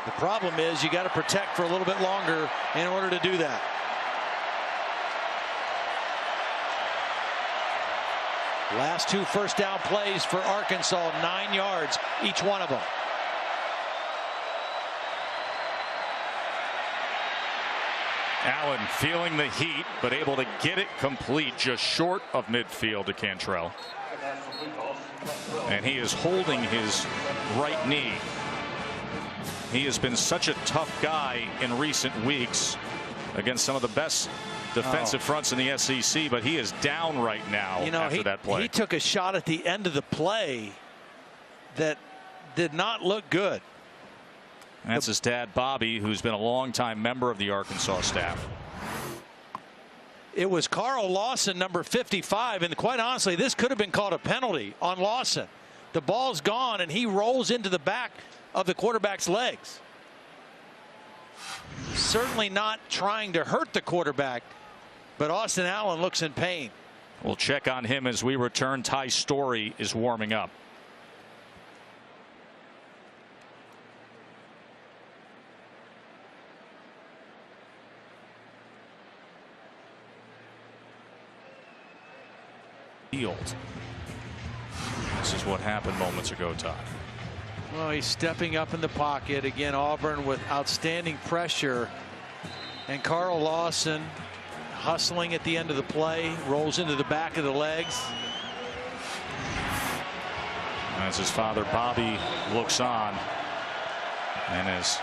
The problem is you got to protect for a little bit longer in order to do that. Last two first down plays for Arkansas, 9 yards, each one of them. Allen feeling the heat, but able to get it complete just short of midfield to Cantrell. And he is holding his right knee. He has been such a tough guy in recent weeks against some of the best defensive fronts in the SEC, but he is down right now after that play. He took a shot at the end of the play that did not look good. That's his dad, Bobby, who's been a longtime member of the Arkansas staff. It was Carl Lawson, number 55, and quite honestly, this could have been called a penalty on Lawson. The ball's gone, and he rolls into the back of the quarterback's legs. Certainly not trying to hurt the quarterback, but Austin Allen looks in pain. We'll check on him as we return. Ty Story is warming up. This is what happened moments ago, Todd. Well, he's stepping up in the pocket. Again, Auburn with outstanding pressure. And Carl Lawson hustling at the end of the play, rolls into the back of the legs. As his father, Bobby, looks on. And as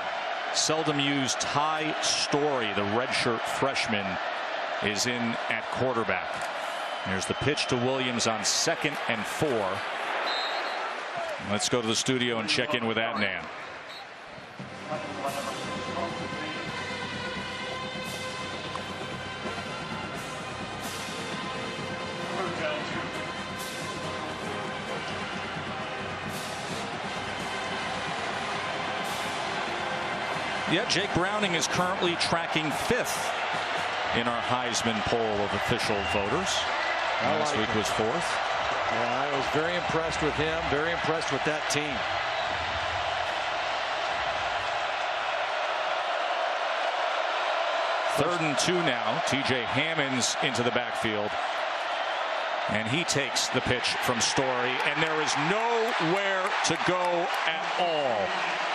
seldom used Ty Story, the redshirt freshman, is in at quarterback. Here's the pitch to Williams on 2nd and 4. Let's go to the studio and check in with Adnan. Yeah, Jake Browning is currently tracking 5th in our Heisman poll of official voters. Last week was 4th. Yeah, I was very impressed with him, very impressed with that team. Third and 2 now. TJ Hammonds into the backfield. And he takes the pitch from Story, and there is nowhere to go at all.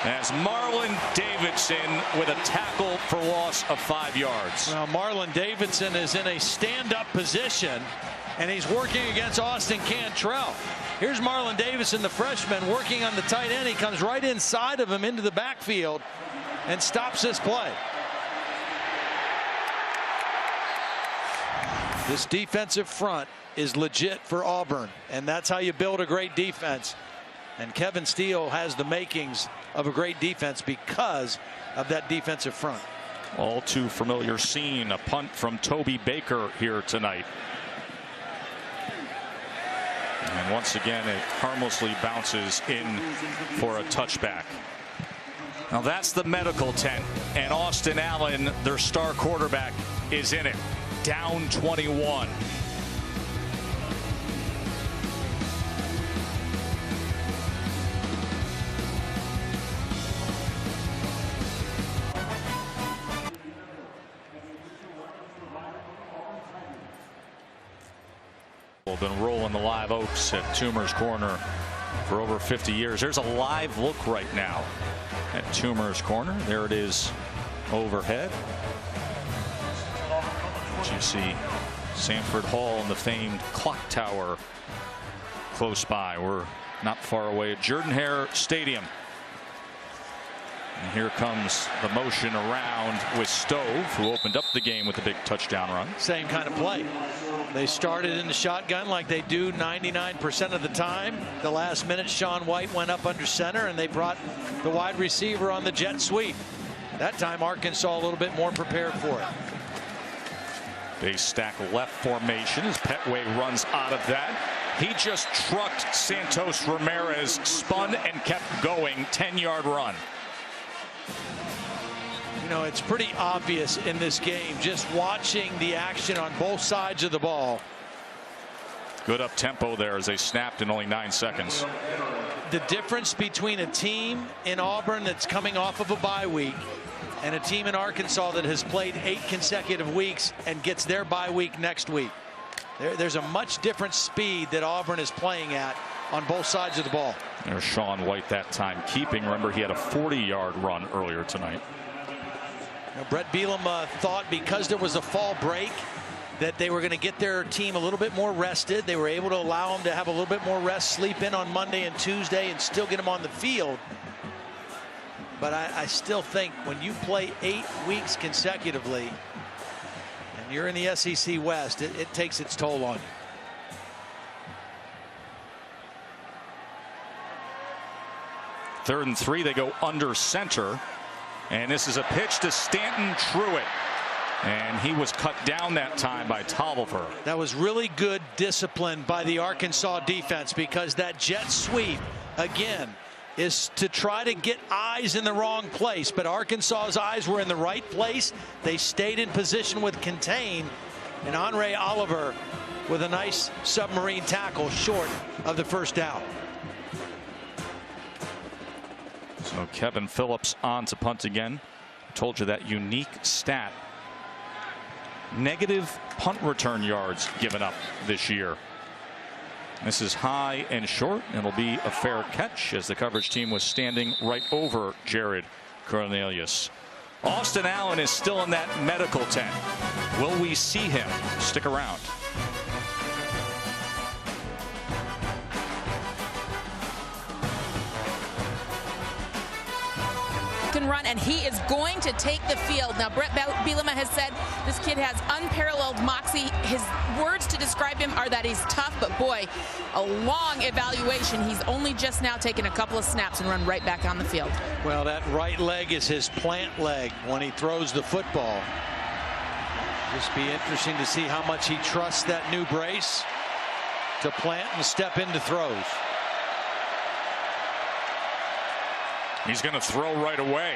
As Marlon Davidson with a tackle for loss of 5 yards. Well, Marlon Davidson is in a stand-up position, and he's working against Austin Cantrell. Here's Marlon Davidson, the freshman, working on the tight end. He comes right inside of him into the backfield and stops this play. This defensive front is legit for Auburn, and that's how you build a great defense. And Kevin Steele has the makings of a great defense because of that defensive front. All too familiar scene, a punt from Toby Baker here tonight. And once again, it harmlessly bounces in for a touchback. Now that's the medical tent, and Austin Allen, their star quarterback, is in it. Down 21. Been rolling the live oaks at Toomer's Corner for over 50 years. There's a live look right now at Toomer's Corner. There it is overhead. You see Sanford Hall and the famed clock tower close by. We're not far away at Jordan-Hare Stadium. And here comes the motion around with Stove, who opened up the game with the big touchdown run. Same kind of play. They started in the shotgun like they do 99% of the time. The last minute, Sean White went up under center, and they brought the wide receiver on the jet sweep. That time, Arkansas a little bit more prepared for it. Base stack left formation as Petway runs out of that. He just trucked Santos Ramirez, spun and kept going. 10-yard run. You know, it's pretty obvious in this game, just watching the action on both sides of the ball. Good up tempo there as they snapped in only 9 seconds. The difference between a team in Auburn that's coming off of a bye week and a team in Arkansas that has played 8 consecutive weeks and gets their bye week next week. There's a much different speed that Auburn is playing at on both sides of the ball. There's Sean White that time keeping. Remember, he had a 40-yard run earlier tonight. Now, Brett Bielema thought because there was a fall break that they were going to get their team a little bit more rested. They were able to allow them to have a little bit more rest, sleep in on Monday and Tuesday, and still get them on the field. But I still think when you play 8 weeks consecutively and you're in the SEC West, it takes its toll on you. Third and 3, they go under center. And this is a pitch to Stanton Truitt. And he was cut down that time by Tolliver. That was really good discipline by the Arkansas defense, because that jet sweep, again, is to try to get eyes in the wrong place. But Arkansas's eyes were in the right place. They stayed in position with contain. And Andre Oliver with a nice submarine tackle short of the first down. So Kevin Phillips on to punt again. Told you that unique stat. Negative punt return yards given up this year. This is high and short. It'll be a fair catch as the coverage team was standing right over Jared Cornelius. Austin Allen is still in that medical tent. Will we see him? Stick around. Can run, and he is going to take the field. Now, Brett Bielema has said this kid has unparalleled moxie. His words to describe him are that he's tough, but boy, a long evaluation. He's only just now taken a couple of snaps and run right back on the field. Well, that right leg is his plant leg when he throws the football. Just be interesting to see how much he trusts that new brace to plant and step into throws. He's going to throw right away.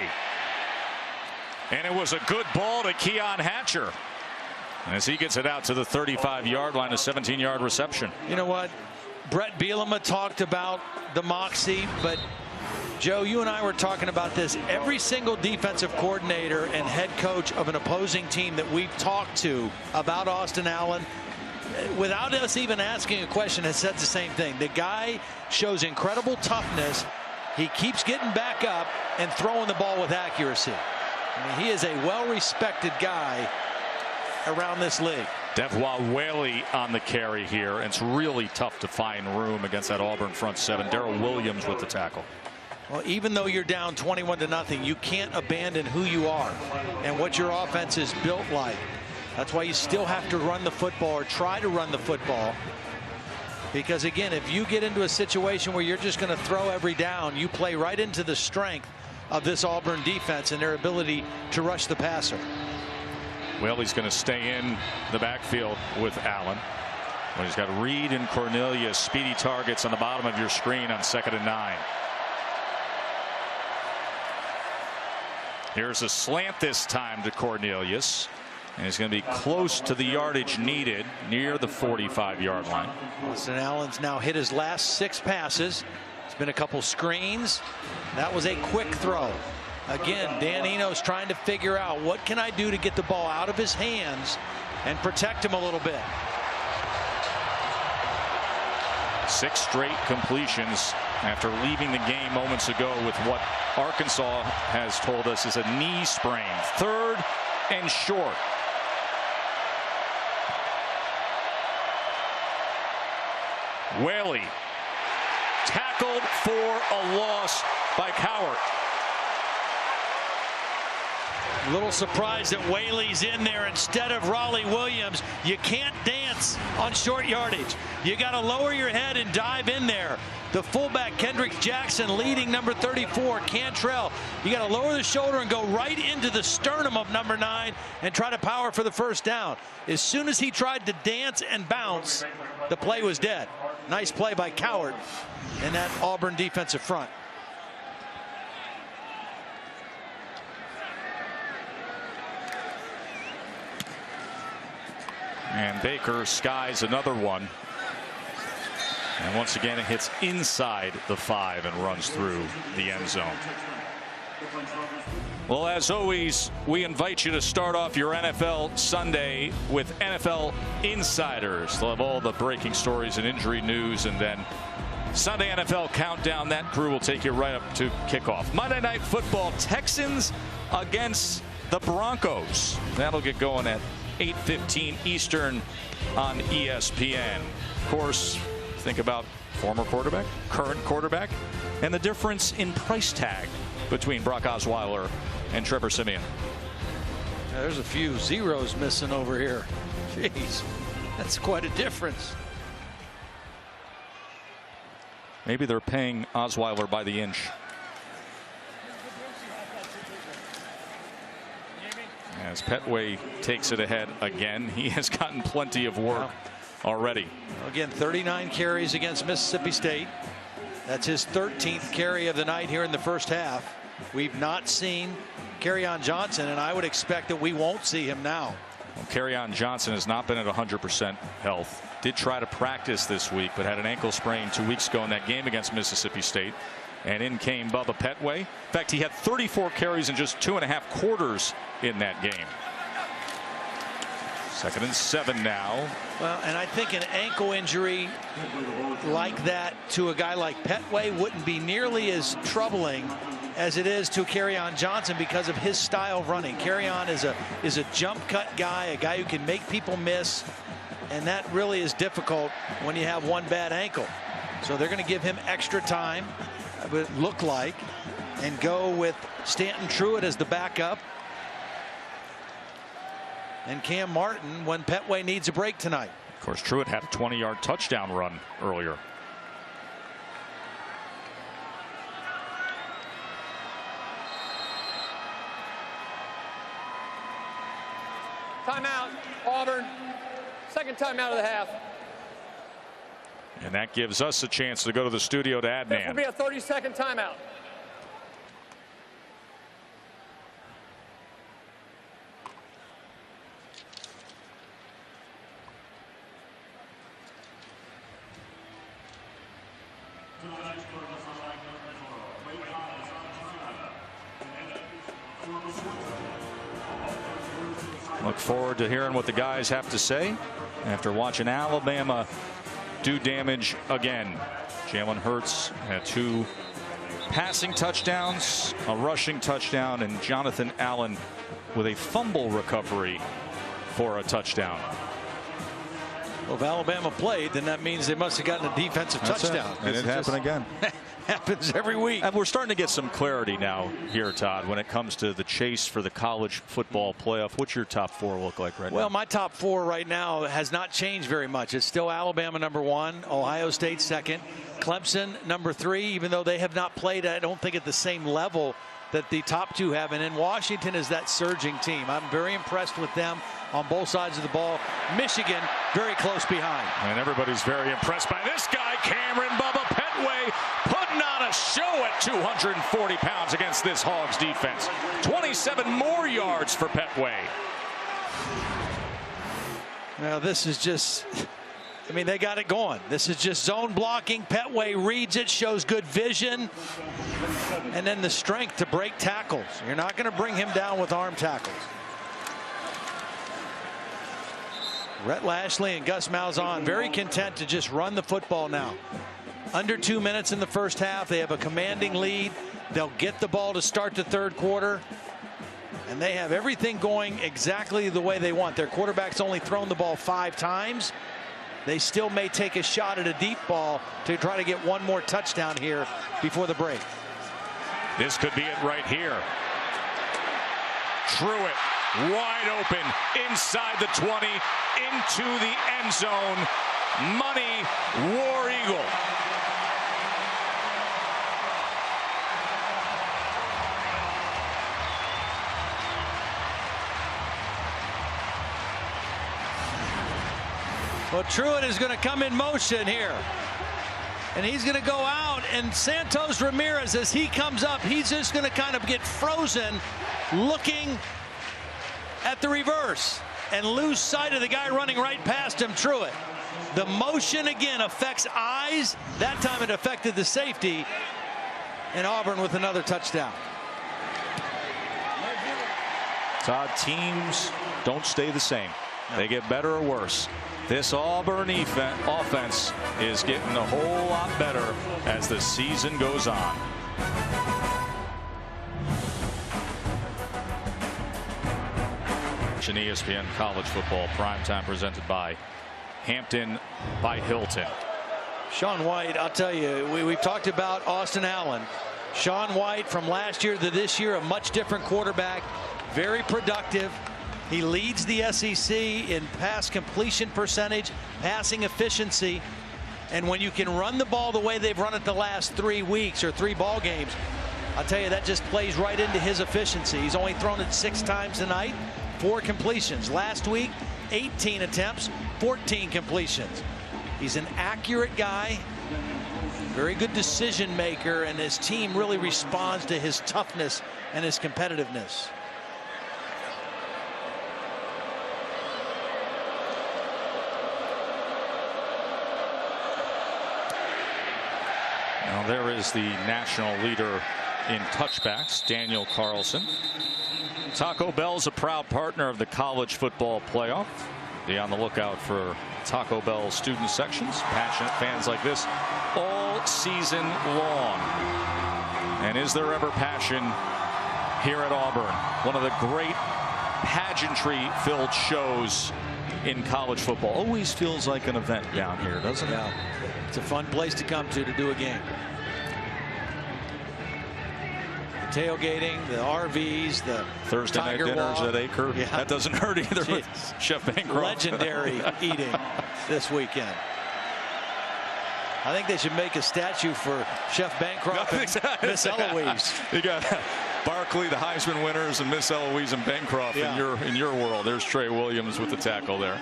And it was a good ball to Keon Hatcher. As he gets it out to the 35-yard line, a 17-yard reception. You know what? Brett Bielema talked about the moxie, but Joe, you and I were talking about this. Every single defensive coordinator and head coach of an opposing team that we've talked to about Austin Allen, without us even asking a question, has said the same thing. The guy shows incredible toughness. He keeps getting back up and throwing the ball with accuracy. I mean, he is a well-respected guy around this league. Devwa Whaley on the carry here. And it's really tough to find room against that Auburn front seven. Darrell Williams with the tackle. Well, even though you're down 21-0, you can't abandon who you are and what your offense is built like. That's why you still have to run the football or try to run the football. Because, again, if you get into a situation where you're just going to throw every down, you play right into the strength of this Auburn defense and their ability to rush the passer. Well, he's going to stay in the backfield with Allen. Well, he's got Reed and Cornelius, speedy targets on the bottom of your screen on 2nd and 9. Here's a slant this time to Cornelius. And he's going to be close to the yardage needed near the 45-yard line. Austin Allen's now hit his last 6 passes. It's been a couple screens. That was a quick throw. Again, Dan Eno's trying to figure out what can I do to get the ball out of his hands and protect him a little bit. 6 straight completions after leaving the game moments ago with what Arkansas has told us is a knee sprain. 3rd and short. Whaley tackled for a loss by Cowart. A little surprised that Whaley's in there instead of Raleigh Williams. You can't dance on short yardage. You got to lower your head and dive in there. The fullback Kendrick Jackson leading number 34 Cantrell. You got to lower the shoulder and go right into the sternum of number 9 and try to power for the first down. As soon as he tried to dance and bounce, the play was dead. Nice play by Cowart in that Auburn defensive front. And Baker skies another one. And once again, it hits inside the 5 and runs through the end zone. Well, as always, we invite you to start off your NFL Sunday with NFL Insiders. They'll have all the breaking stories and injury news, and then Sunday NFL Countdown. That crew will take you right up to kickoff. Monday Night Football, Texans against the Broncos. That'll get going at 8:15 Eastern on ESPN. Of course, think about former quarterback, current quarterback, and the difference in price tag between Brock Osweiler and Trevor Siemian. Yeah, there's a few zeros missing over here. Jeez, that's quite a difference. Maybe they're paying Osweiler by the inch. As Petway takes it ahead again, he has gotten plenty of work already. Again, 39 carries against Mississippi State. That's his 13th carry of the night here in the first half. We've not seen Kerryon Johnson, and I would expect that we won't see him now. Well, Kerryon Johnson has not been at 100% health. Did try to practice this week, but had an ankle sprain 2 weeks ago in that game against Mississippi State. And in came Bubba Petway. In fact, he had 34 carries in just 2.5 quarters in that game. 2nd and 7 now. Well, and I think an ankle injury like that to a guy like Petway wouldn't be nearly as troubling as it is to Kerryon Johnson because of his style of running. Kerryon is a jump cut guy, a guy who can make people miss, and that really is difficult when you have one bad ankle. So they're going to give him extra time, it would look like, and go with Stanton Truitt as the backup. And Cam Martin when Petway needs a break tonight. Of course, Truitt had a 20-yard touchdown run earlier. Timeout, Auburn. 2nd timeout of the half. And that gives us a chance to go to the studio to Adnan. This will be a 30-second timeout. Look forward to hearing what the guys have to say after watching Alabama do damage again. Jalen Hurts had 2 passing touchdowns, a rushing touchdown, and Jonathan Allen with a fumble recovery for a touchdown. Well, if Alabama played, then that means they must have gotten a defensive touchdown. And it happened again. Happens every week. And we're starting to get some clarity now here, Todd, when it comes to the chase for the college football playoff. What's your top 4 look like right now? Well, my top 4 right now has not changed very much. It's still Alabama #1, Ohio State 2nd, Clemson #3, even though they have not played, I don't think, at the same level that the top 2 have. And then Washington is that surging team. I'm very impressed with them on both sides of the ball. Michigan very close behind. And everybody's very impressed by this guy, Cameron Bubba Petway, putting on a show at 240 pounds against this Hogs defense. 27 more yards for Petway. Now this is just, I mean, they got it going. This is just zone blocking. Petway reads it, shows good vision, and then the strength to break tackles. You're not going to bring him down with arm tackles. Rhett Lashley and Gus Malzahn very content to just run the football now. Under 2 minutes in the first half. They have a commanding lead. They'll get the ball to start the third quarter. And they have everything going exactly the way they want. Their quarterback's only thrown the ball 5 times. They still may take a shot at a deep ball to try to get one more touchdown here before the break. This could be it right here. Truitt wide open inside the 20 into the end zone. Money War Eagle. Well, Truitt is going to come in motion here. And he's going to go out, and Santos Ramirez, as he comes up, he's just going to kind of get frozen looking at the reverse and lose sight of the guy running right past him, Truitt. The motion again affects eyes. That time it affected the safety, and Auburn with another touchdown. Todd, teams don't stay the same. They get better or worse. This Auburn offense is getting a whole lot better as the season goes on. ESPN College Football Primetime presented by Hampton by Hilton. Sean White, I'll tell you, we've talked about Austin Allen. Sean White from last year to this year, a much different quarterback, very productive. He leads the SEC in pass completion percentage, passing efficiency. And when you can run the ball the way they've run it the last 3 weeks or 3 ball games, I'll tell you, that just plays right into his efficiency. He's only thrown it 6 times tonight, 4 completions. Last week, 18 attempts, 14 completions. He's an accurate guy, very good decision maker, and his team really responds to his toughness and his competitiveness. Now there is the national leader in touchbacks, Daniel Carlson. Taco Bell's a proud partner of the college football playoff. Be on the lookout for Taco Bell student sections. Passionate fans like this all season long. And is there ever passion here at Auburn? One of the great pageantry-filled shows in college football. Always feels like an event down here, doesn't it? Yeah. It's a fun place to come to do a game. The tailgating, the RVs, the Thursday Tiger night dinners walk. at Acre. Yeah. That doesn't hurt either with Chef Bancroft. Legendary eating this weekend. I think they should make a statue for Chef Bancroft and Miss Eloise. You got Barkley, the Heisman winners, and Miss Eloise and Bancroft in your world. There's Trey Williams with the tackle there.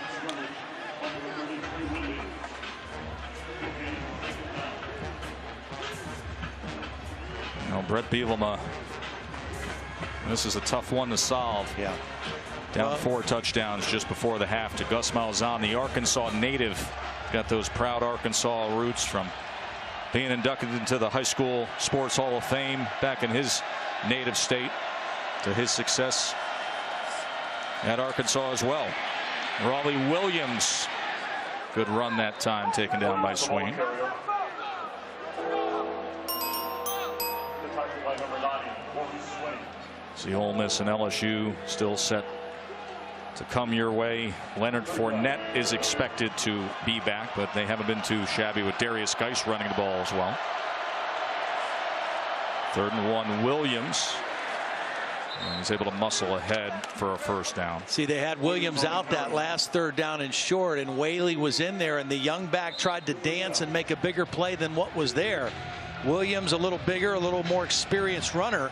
Now Brett Bielema, this is a tough one to solve. Yeah. Down 4 touchdowns just before the half to Gus Malzahn, the Arkansas native. Got those proud Arkansas roots from being inducted into the High School Sports Hall of Fame back in his native state, to his success at Arkansas as well. Raleigh Williams, good run that time, taken down by Swain. See, Ole Miss and LSU still set to come your way. Leonard Fournette is expected to be back, but they haven't been too shabby with Darius Geis running the ball as well. 3rd and 1, Williams. And he's able to muscle ahead for a first down. See, they had Williams out that last 3rd down and short, and Whaley was in there, and the young back tried to dance and make a bigger play than what was there. Williams, a little bigger, a little more experienced runner,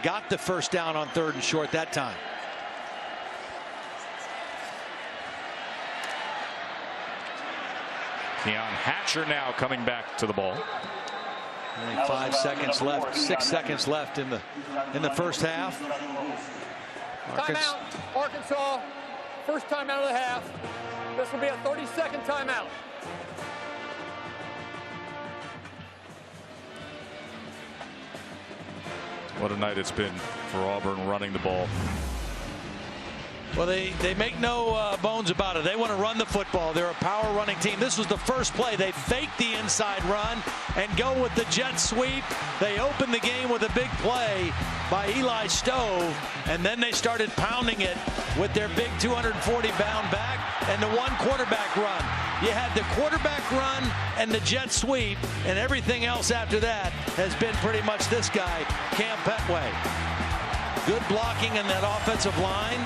got the first down on 3rd and short that time. Keon Hatcher now coming back to the ball. Only 5 seconds left, 6 seconds left in the first half. Timeout, Arkansas. First timeout of the half. This will be a 30-second timeout. What a night it's been for Auburn running the ball. Well, they make no bones about it. They want to run the football. They're a power running team. This was the first play. They faked the inside run and go with the jet sweep. They opened the game with a big play by Eli Stove, and then they started pounding it with their big 240-pound back and the one quarterback run. You had the quarterback run and the jet sweep, and everything else after that has been pretty much this guy, Cam Petway. Good blocking in that offensive line.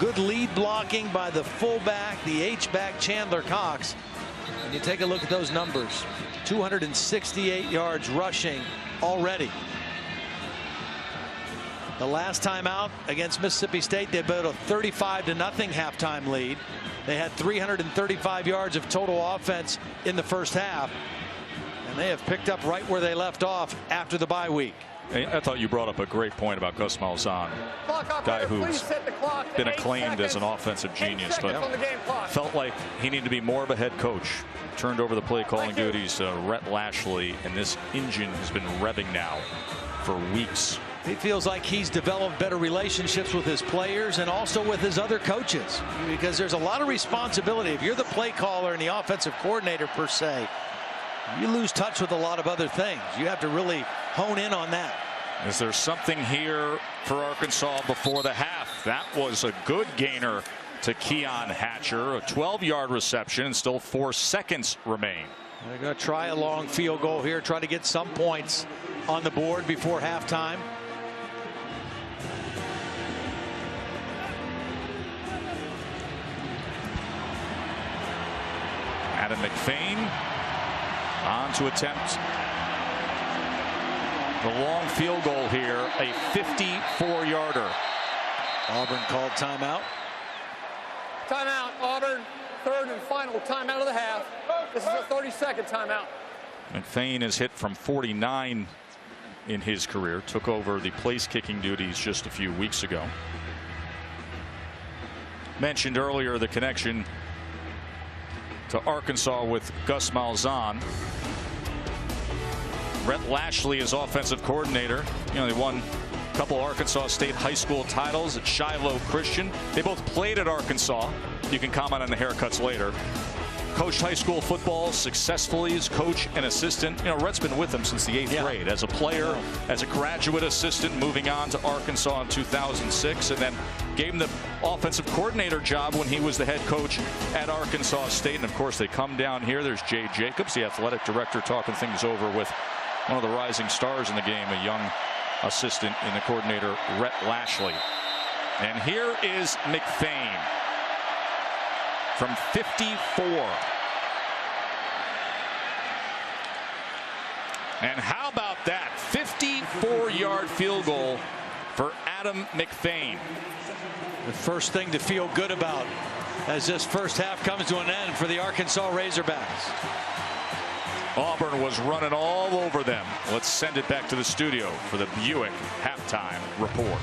Good lead blocking by the fullback, the H-back Chandler Cox. And you take a look at those numbers. 268 yards rushing already. The last time out against Mississippi State, they built a 35-0 halftime lead. They had 335 yards of total offense in the first half. And they have picked up right where they left off after the bye week. I thought you brought up a great point about Gus Malzahn, guy who's been acclaimed as an offensive genius, but felt like he needed to be more of a head coach. Turned over the play calling duties to Rhett Lashley, and this engine has been revving now for weeks. He feels like he's developed better relationships with his players and also with his other coaches, because there's a lot of responsibility. If you're the play caller and the offensive coordinator per se, you lose touch with a lot of other things. You have to really hone in on that. Is there something here for Arkansas before the half? That was a good gainer to Keon Hatcher, a 12-yard reception, and still 4 seconds remain. They're going to try a long field goal here, try to get some points on the board before halftime. Adam McFain on to attempt the long field goal here, a 54-yarder. Auburn called timeout. Timeout, Auburn. 3rd and final timeout of the half. This is a 30-second timeout. McFain is hit from 49 in his career. Took over the place kicking duties just a few weeks ago. Mentioned earlier the connection to Arkansas with Gus Malzahn. Rhett Lashley is offensive coordinator. You know, they won a couple Arkansas State high school titles at Shiloh Christian. They both played at Arkansas. You can comment on the haircuts later. Coached high school football successfully as coach and assistant. You know, Rhett's been with them since the 8th grade as a player, as a graduate assistant, moving on to Arkansas in 2006, and then gave him the offensive coordinator job when he was the head coach at Arkansas State. And of course, they come down here. There's Jay Jacobs, the athletic director, talking things over with one of the rising stars in the game, a young assistant in the coordinator, Rhett Lashley. And here is McFain from 54. And how about that 54-yard field goal for Adam McFain? The first thing to feel good about as this first half comes to an end for the Arkansas Razorbacks. Auburn was running all over them. Let's send it back to the studio for the Buick halftime report.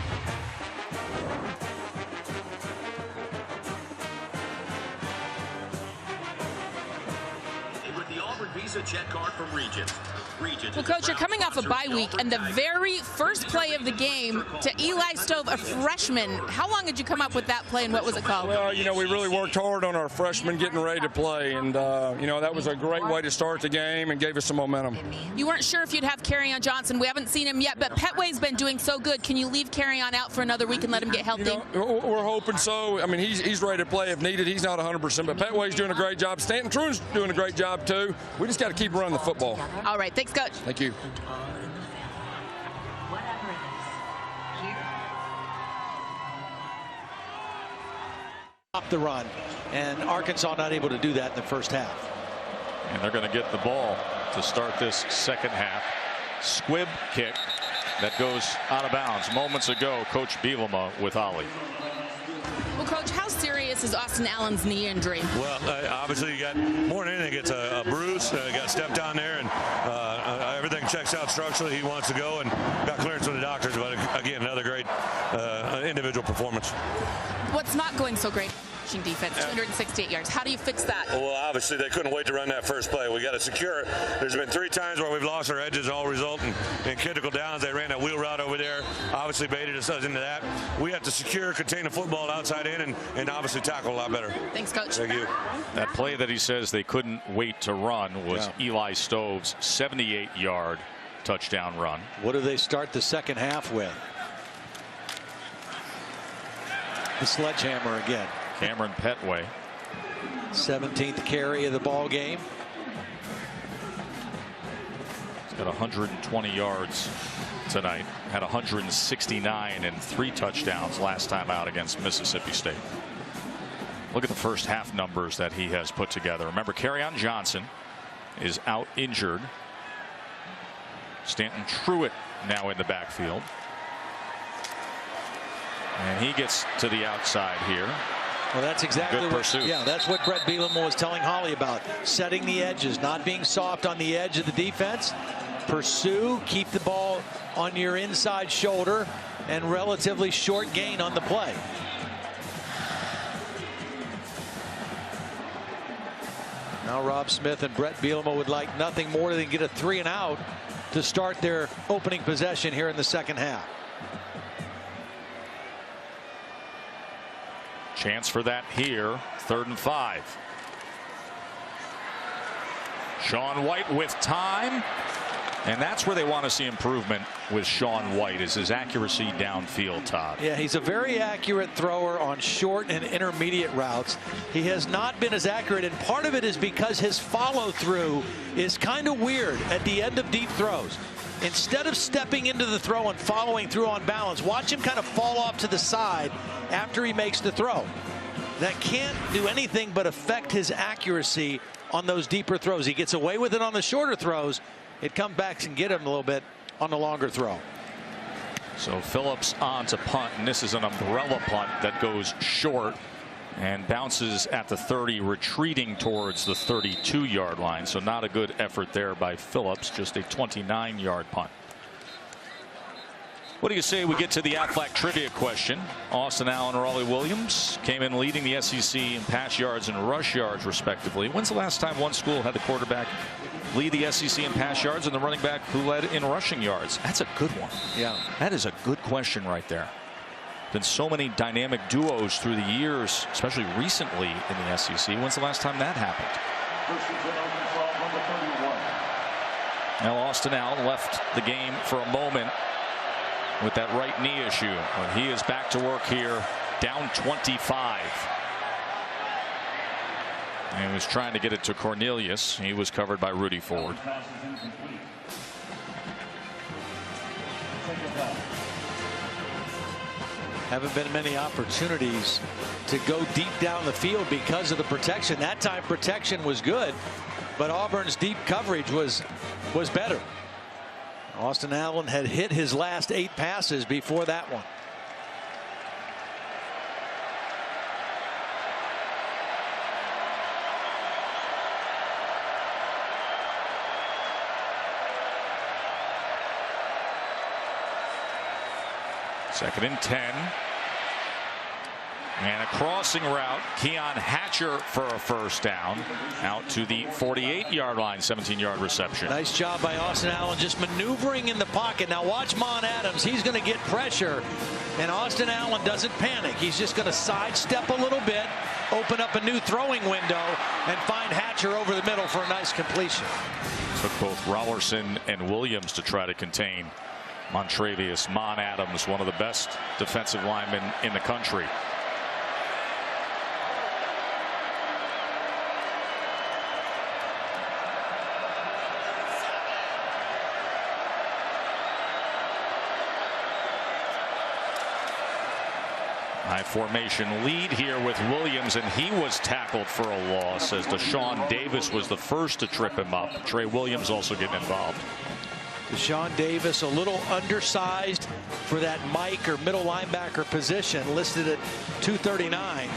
With the Auburn Visa check card from Regions. Well, Coach, you're coming off a bye week, and the very first play of the game to Eli Stove, a freshman. How long did you come up with that play, and what was it called? Well, you know, we really worked hard on our freshmen getting ready to play, and, you know, that was a great way to start the game and gave us some momentum. You weren't sure if you'd have Kerryon Johnson. We haven't seen him yet, but Petway's been doing so good. Can you leave Kerryon out for another week and let him get healthy? You know, we're hoping so. I mean, he's ready to play if needed. He's not 100%, but Petway's doing a great job. Stanton Truon's doing a great job, too. We just got to keep running the football. All right. Thanks, Coach. Thank you. Stop the run, and Arkansas not able to do that in the first half. And they're going to get the ball to start this second half. Squib kick that goes out of bounds. Moments ago, Coach Bielema with Ollie. Well, Coach, how serious is Austin Allen's knee injury? Well, obviously, you got more than anything, it's a bruise. Got stepped down there, and everything checks out structurally. He wants to go and got clearance from the doctors. But again, another great individual performance. What's not going so great? Defense, 268 yards. How do you fix that? Well, obviously, they couldn't wait to run that first play. We got to secure. There's been 3 times where we've lost our edges, all resulting in critical downs. They ran that wheel route over there, obviously baited us into that. We have to secure, contain the football outside in, and obviously tackle a lot better. Thanks, Coach. Thank you. That play that he says they couldn't wait to run was Eli Stove's 78-yard touchdown run. What do they start the second half with? The sledgehammer again. Cameron Petway. 17th carry of the ball game. He's got 120 yards tonight. Had 169 and 3 touchdowns last time out against Mississippi State. Look at the first half numbers that he has put together. Remember, Kerryon Johnson is out injured. Stanton Truitt now in the backfield. And he gets to the outside here. Well, that's exactly Good what. pursuit. Yeah, that's what Brett Bielema was telling Holly about. Setting the edges, not being soft on the edge of the defense. Pursue, keep the ball on your inside shoulder, and relatively short gain on the play. Now Rob Smith and Brett Bielema would like nothing more than get a 3 and out to start their opening possession here in the second half. Chance for that here. 3rd and 5. Sean White with time. And that's where they want to see improvement with Sean White, is his accuracy downfield, Todd. Yeah, he's a very accurate thrower on short and intermediate routes. He has not been as accurate, and part of it is because his follow through is kind of weird at the end of deep throws. Instead of stepping into the throw and following through on balance, watch him kind of fall off to the side after he makes the throw. That can't do anything but affect his accuracy on those deeper throws. He gets away with it on the shorter throws. It comes back and get him a little bit on the longer throw. So Phillips on to punt, and this is an umbrella punt that goes short and bounces at the 30, retreating towards the 32-yard line. So not a good effort there by Phillips, just a 29-yard punt. What do you say we get to the Aflac trivia question? Austin Allen or Raleigh Williams came in leading the SEC in pass yards and rush yards, respectively. When's the last time one school had the quarterback lead the SEC in pass yards and the running back who led in rushing yards? That's a good one. Yeah. That is a good question right there. Been so many dynamic duos through the years, especially recently in the SEC. When's the last time that happened? Now Austin Allen left the game for a moment with that right knee issue. But he is back to work here, down 25. And he was trying to get it to Cornelius. He was covered by Rudy Ford. Haven't been many opportunities to go deep down the field because of the protection. That time protection was good, but Auburn's deep coverage was better. Austin Allen had hit his last 8 passes before that one. Second and 10. And a crossing route. Keon Hatcher for a first down. Out to the 48-yard line, 17-yard reception. Nice job by Austin Allen just maneuvering in the pocket. Now watch Mon Adams. He's going to get pressure. And Austin Allen doesn't panic. He's just going to sidestep a little bit, open up a new throwing window, and find Hatcher over the middle for a nice completion. Took both Rollerson and Williams to try to contain Montrevious. Mon Adams, one of the best defensive linemen in the country. High formation lead here with Williams, and he was tackled for a loss as Deshaun Davis was the first to trip him up. Trey Williams also getting involved. Deshaun Davis, a little undersized for that Mike or middle linebacker position, listed at 239.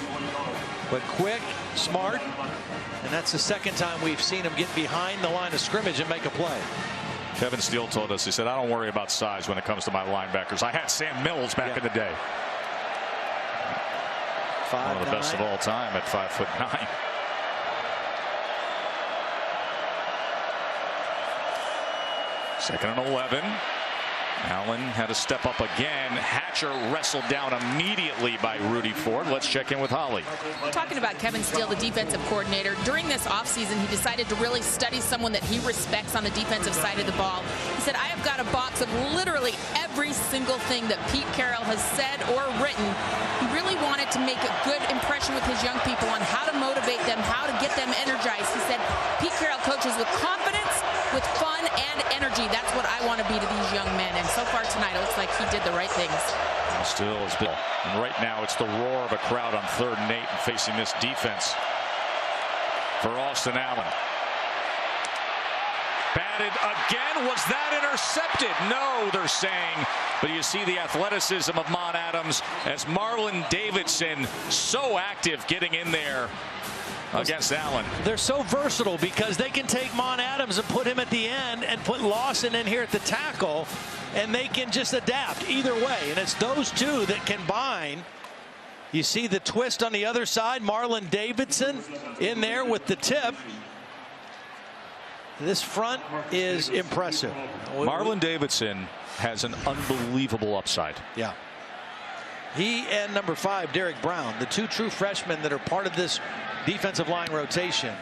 But quick, smart, and that's the second time we've seen him get behind the line of scrimmage and make a play. Kevin Steele told us, he said, I don't worry about size when it comes to my linebackers. I had Sam Mills back in the day. One of the best of all time at 5'9". Second and 11. Allen had to step up again. Hatcher wrestled down immediately by Rudy Ford. Let's check in with Holly. Talking about Kevin Steele, the defensive coordinator, during this offseason, he decided to really study someone that he respects on the defensive side of the ball. He said, I have got a box of literally every single thing that Pete Carroll has said or written. He really wanted to make a good impression with his young people on how to motivate them, how to get them energized. He said, Pete Carroll coaches with confidence, with fun and energy. That's what I want to be to these young men. And so far tonight, it looks like he did the right things. And still is Bill. And right now, it's the roar of a crowd on 3rd and 8 and facing this defense for Austin Allen. Batted again. Was that intercepted? No, they're saying. But you see the athleticism of Mon Adams as Marlon Davidson, so active getting in there against Allen. They're so versatile because they can take Mon Adams and put him at the end and put Lawson in here at the tackle, and they can just adapt either way. And it's those two that combine. You see the twist on the other side. Marlon Davidson in there with the tip. This front is impressive. Marlon Davidson has an unbelievable upside. Yeah. He and number 5, Derek Brown, the two true freshmen that are part of this defensive line rotation.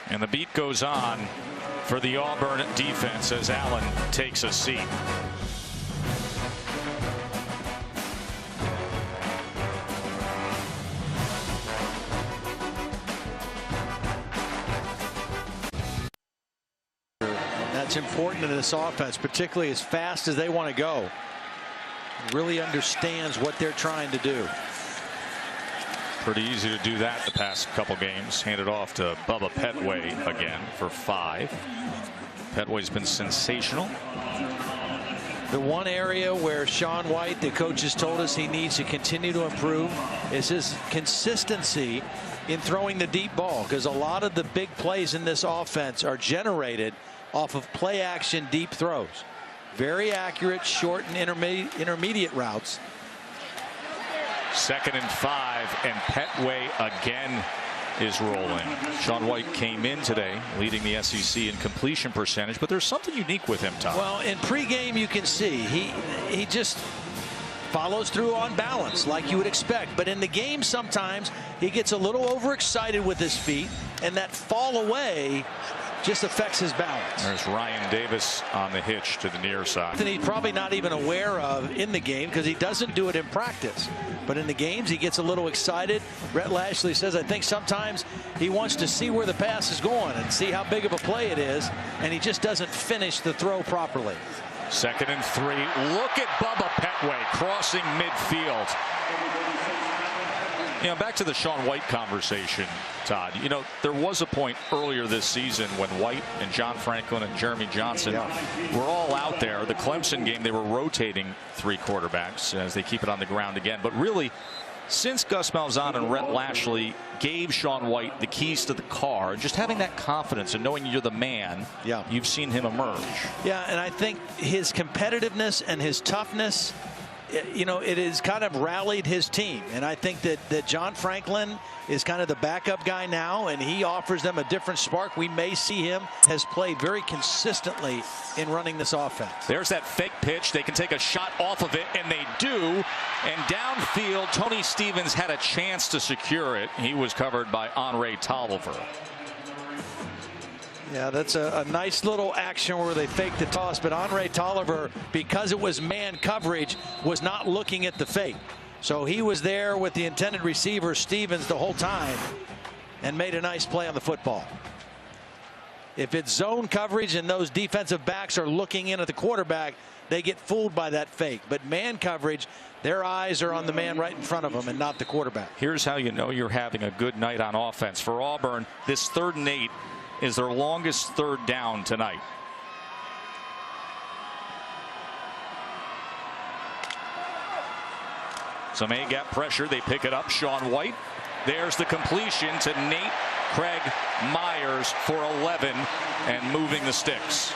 And the beat goes on for the Auburn defense as Allen takes a seat. That's important in this offense, particularly as fast as they want to go. Really understands what they're trying to do. Pretty easy to do that the past couple games. Handed off to Bubba Petway again for 5. Petway's been sensational. The one area where Sean White, the coaches, told us he needs to continue to improve is his consistency in throwing the deep ball, because a lot of the big plays in this offense are generated off of play action deep throws. Very accurate short and intermediate routes. 2nd and 5, and Petway again is rolling. Sean White came in today leading the SEC in completion percentage, but there's something unique with him, Tom. Well, in pregame you can see he just follows through on balance like you would expect, but in the game sometimes he gets a little overexcited with his feet, and that fall away just affects his balance. There's Ryan Davis on the hitch to the near side. And he's probably not even aware of in the game because he doesn't do it in practice. But in the games, he gets a little excited. Brett Lashley says, I think sometimes he wants to see where the pass is going and see how big of a play it is, and he just doesn't finish the throw properly. 2nd and 3. Look at Bubba Petway crossing midfield. You know, back to the Sean White conversation, Todd. You know, there was a point earlier this season when White and John Franklin and Jeremy Johnson were all out there. The Clemson game, they were rotating 3 quarterbacks as they keep it on the ground again. But really, Since Gus Malzahn and Rhett Lashley gave Sean White the keys to the car, just having that confidence and knowing you're the man, you've seen him emerge. Yeah, and I think his competitiveness and his toughness, you know, it has kind of rallied his team. And I think that John Franklin is kind of the backup guy now, and he offers them a different spark. We may see him has played very consistently in running this offense. There's that fake pitch. They can take a shot off of it, and they do. And downfield, Tony Stevens had a chance to secure it. He was covered by Andre Tolliver. Yeah, that's a nice little action where they faked the toss, but Andre Tolliver, because it was man coverage, was not looking at the fake. So he was there with the intended receiver, Stevens, the whole time and made a nice play on the football. If it's zone coverage and those defensive backs are looking in at the quarterback, they get fooled by that fake. But man coverage, their eyes are on the man right in front of them and not the quarterback. Here's how you know you're having a good night on offense. For Auburn, this 3rd and 8 is their longest 3rd down tonight. Some A-gap pressure. They pick it up. Sean White. There's the completion to Nate Craig Myers for 11 and moving the sticks.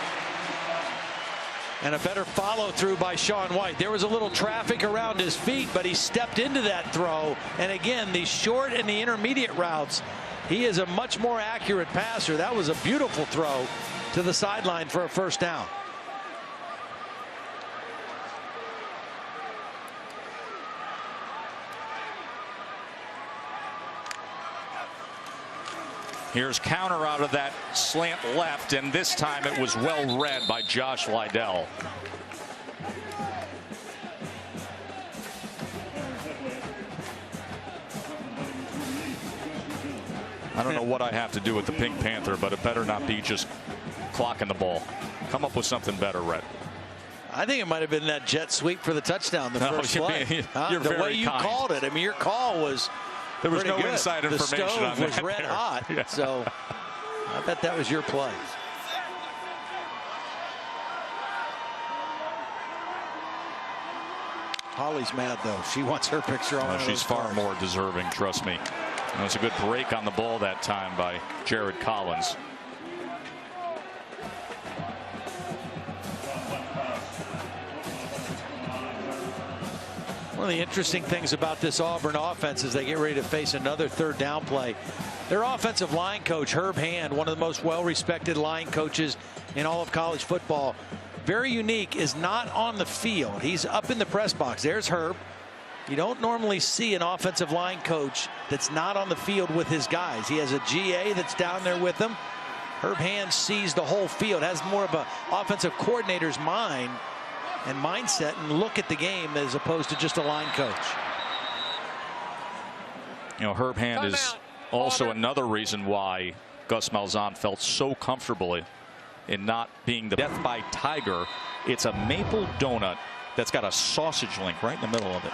And a better follow through by Sean White. There was a little traffic around his feet, but he stepped into that throw. And again, the short and the intermediate routes, he is a much more accurate passer. That was a beautiful throw to the sideline for a 1st down. Here's counter out of that slant left, and this time it was well read by Josh Lydell. I don't know what I have to do with the Pink Panther, but it better not be just clocking the ball. Come up with something better, Rhett. I think it might have been that jet sweep for the touchdown, the first play. The way you called it, I mean, your call was there was no good. Inside information the stove on that. Was red hot, yeah. So I bet that was your play. Holly's mad, though. She wants her picture on. She's far more deserving, trust me. It was a good break on the ball that time by Jared Collins. One of the interesting things about this Auburn offense is they get ready to face another 3rd down play. Their offensive line coach, Herb Hand, one of the most well-respected line coaches in all of college football, very unique, is not on the field. He's up in the press box. There's Herb. You don't normally see an offensive line coach that's not on the field with his guys. He has a GA that's down there with him. Herb Hand sees the whole field, has more of an offensive coordinator's mind and mindset and look at the game as opposed to just a line coach. You know, Herb Hand is also another reason why Gus Malzahn felt so comfortable in not being the death by tiger. It's a maple donut that's got a sausage link right in the middle of it.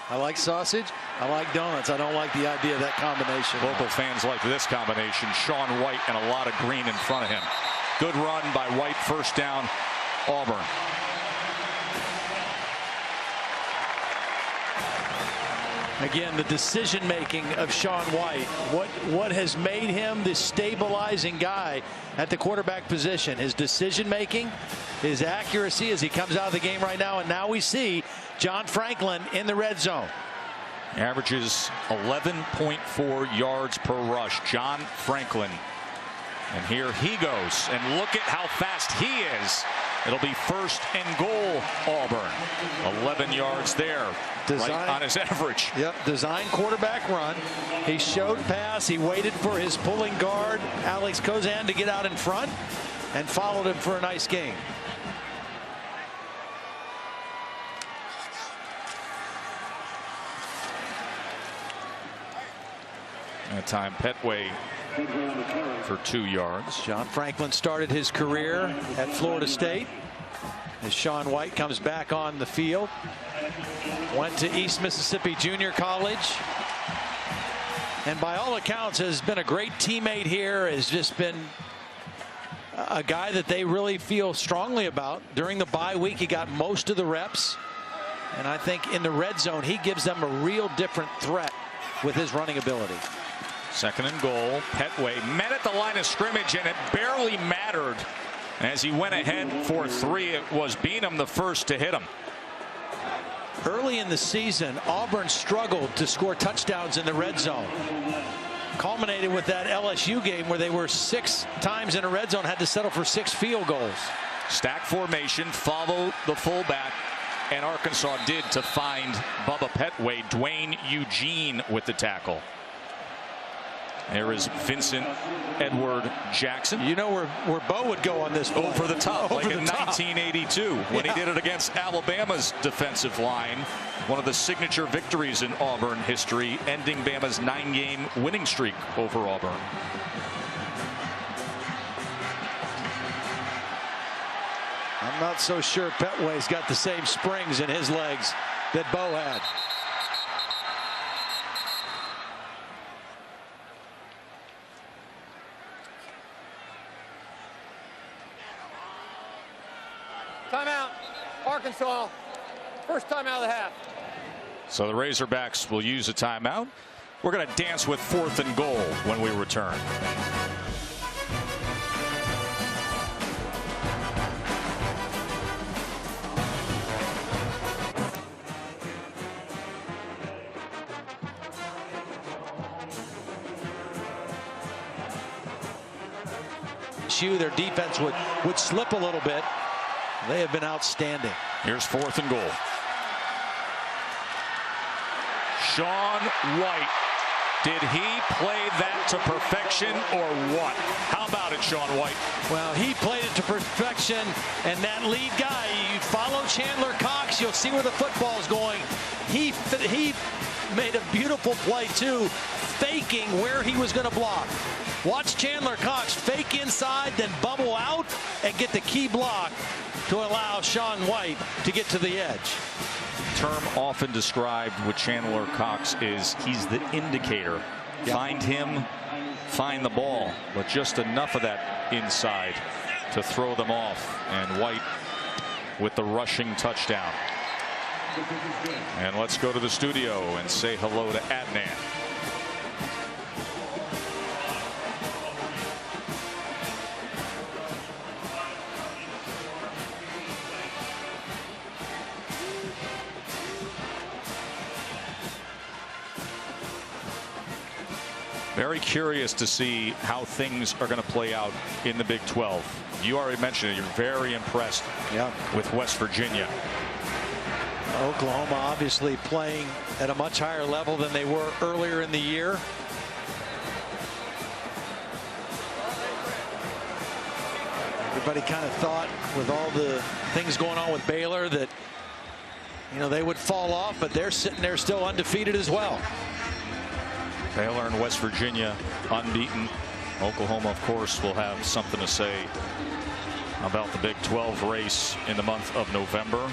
I like sausage. I like donuts. I don't like the idea of that combination. Local fans like this combination. Sean White and a lot of green in front of him. Good run by White. 1st down, Auburn. Again, the decision making of Sean White, what has made him the stabilizing guy at the quarterback position. His decision making, his accuracy as he comes out of the game right now, and now we see John Franklin in the red zone. Averages 11.4 yards per rush. John Franklin. And here he goes. And look at how fast he is. It'll be 1st and goal, Auburn. 11 yards there. Right on his average. Yep, design quarterback run. He showed pass. He waited for his pulling guard, Alex Kozan, to get out in front and followed him for a nice gain. That time Petway for 2 yards. John Franklin started his career at Florida State as Sean White comes back on the field. Went to East Mississippi Junior College, and by all accounts has been a great teammate here, has just been a guy that they really feel strongly about. During the bye week, he got most of the reps, And I think in the red zone, he gives them a real different threat with his running ability. 2nd and goal. Petway met at the line of scrimmage, and it barely mattered. As he went ahead for 3, it was Beanham the first to hit him. Early in the season, Auburn struggled to score touchdowns in the red zone. Culminated with that LSU game where they were 6 times in a red zone, had to settle for 6 field goals. Stack formation, follow the fullback, and Arkansas did to find Bubba Petway. Dwayne Eugene with the tackle. There is Vincent Edward Jackson. You know where Bo would go on this play. Over the top, Over like the in top. 1982 when he did it against Alabama's defensive line. One of the signature victories in Auburn history, ending Bama's 9-game winning streak over Auburn. I'm not so sure Petway's got the same springs in his legs that Bo had. Timeout, Arkansas. First timeout of the half. So the Razorbacks will use a timeout. We're going to dance with 4th and goal when we return. Their defense would slip a little bit. They have been outstanding. Here's 4th and goal. Sean White. Did he play that to perfection or what? How about it, Sean White? Well, he played it to perfection, and that lead guy, you follow Chandler Cox, you'll see where the football's going. He made a beautiful play, too, faking where he was going to block. Watch Chandler Cox fake inside, then bubble out and get the key block to allow Sean White to get to the edge. Term often described with Chandler Cox is he's the indicator. Yep. Find him, find the ball, but just enough of that inside to throw them off. And White with the rushing touchdown. And let's go to the studio and say hello to Adnan. Very curious to see how things are going to play out in the Big 12. You already mentioned it. You're very impressed with West Virginia. Oklahoma obviously playing at a much higher level than they were earlier in the year. Everybody kind of thought with all the things going on with Baylor that, you know, they would fall off, but they're sitting there still undefeated as well. Baylor and West Virginia unbeaten. Oklahoma, of course, will have something to say about the Big 12 race in the month of November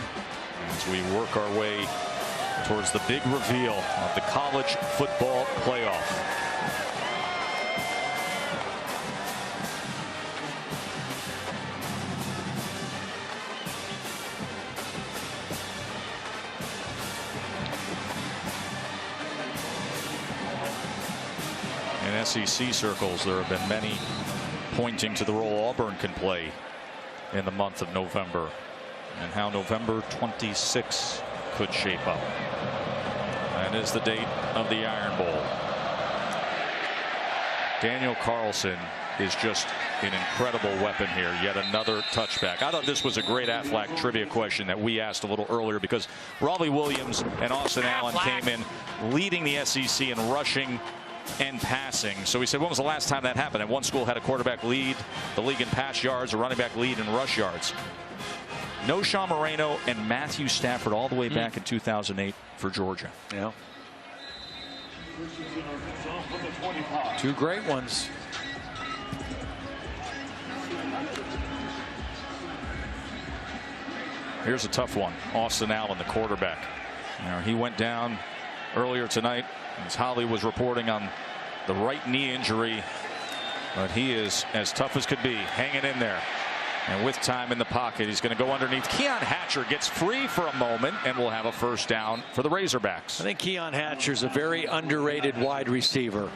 as we work our way towards the big reveal of the college football playoff. In SEC circles, there have been many pointing to the role Auburn can play in the month of November and how November 26 could shape up. That is the date of the Iron Bowl. Daniel Carlson is just an incredible weapon here. Yet another touchback. I thought this was a great Aflac trivia question that we asked a little earlier because Raleigh Williams and Austin Allen came in leading the SEC in rushing and passing. So we said, when was the last time that happened? And one school had a quarterback lead the league in pass yards, a running back lead in rush yards. No Sean Moreno and Matthew Stafford all the way back in 2008 for Georgia. Yeah. Two great ones. Here's a tough one. Austin Allen, the quarterback. You know, he went down earlier tonight, as Holly was reporting, on the right knee injury, but he is as tough as could be, hanging in there. And with time in the pocket, he's going to go underneath. Keon Hatcher gets free for a moment, and will have a first down for the Razorbacks. I think Keon Hatcher's a very underrated wide receiver.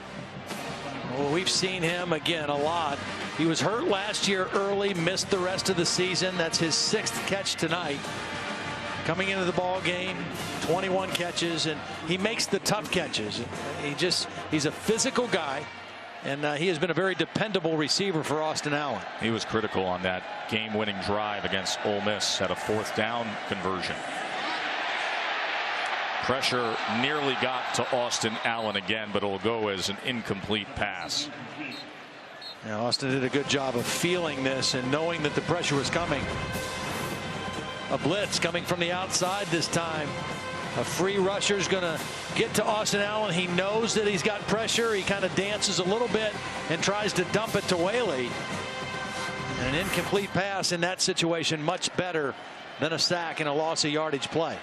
Well, we've seen him again a lot. He was hurt last year early, missed the rest of the season. That's his 6th catch tonight. Coming into the ball game, 21 catches, and he makes the tough catches. He's a physical guy, and he has been a very dependable receiver for Austin Allen. He was critical on that game-winning drive against Ole Miss at a 4th down conversion. Pressure nearly got to Austin Allen again, but it'll go as an incomplete pass. Yeah, Austin did a good job of feeling this and knowing that the pressure was coming. A blitz coming from the outside this time. A free rusher is going to get to Austin Allen. He knows that he's got pressure. He kind of dances a little bit and tries to dump it to Whaley. An incomplete pass in that situation, much better than a sack and a loss of yardage play.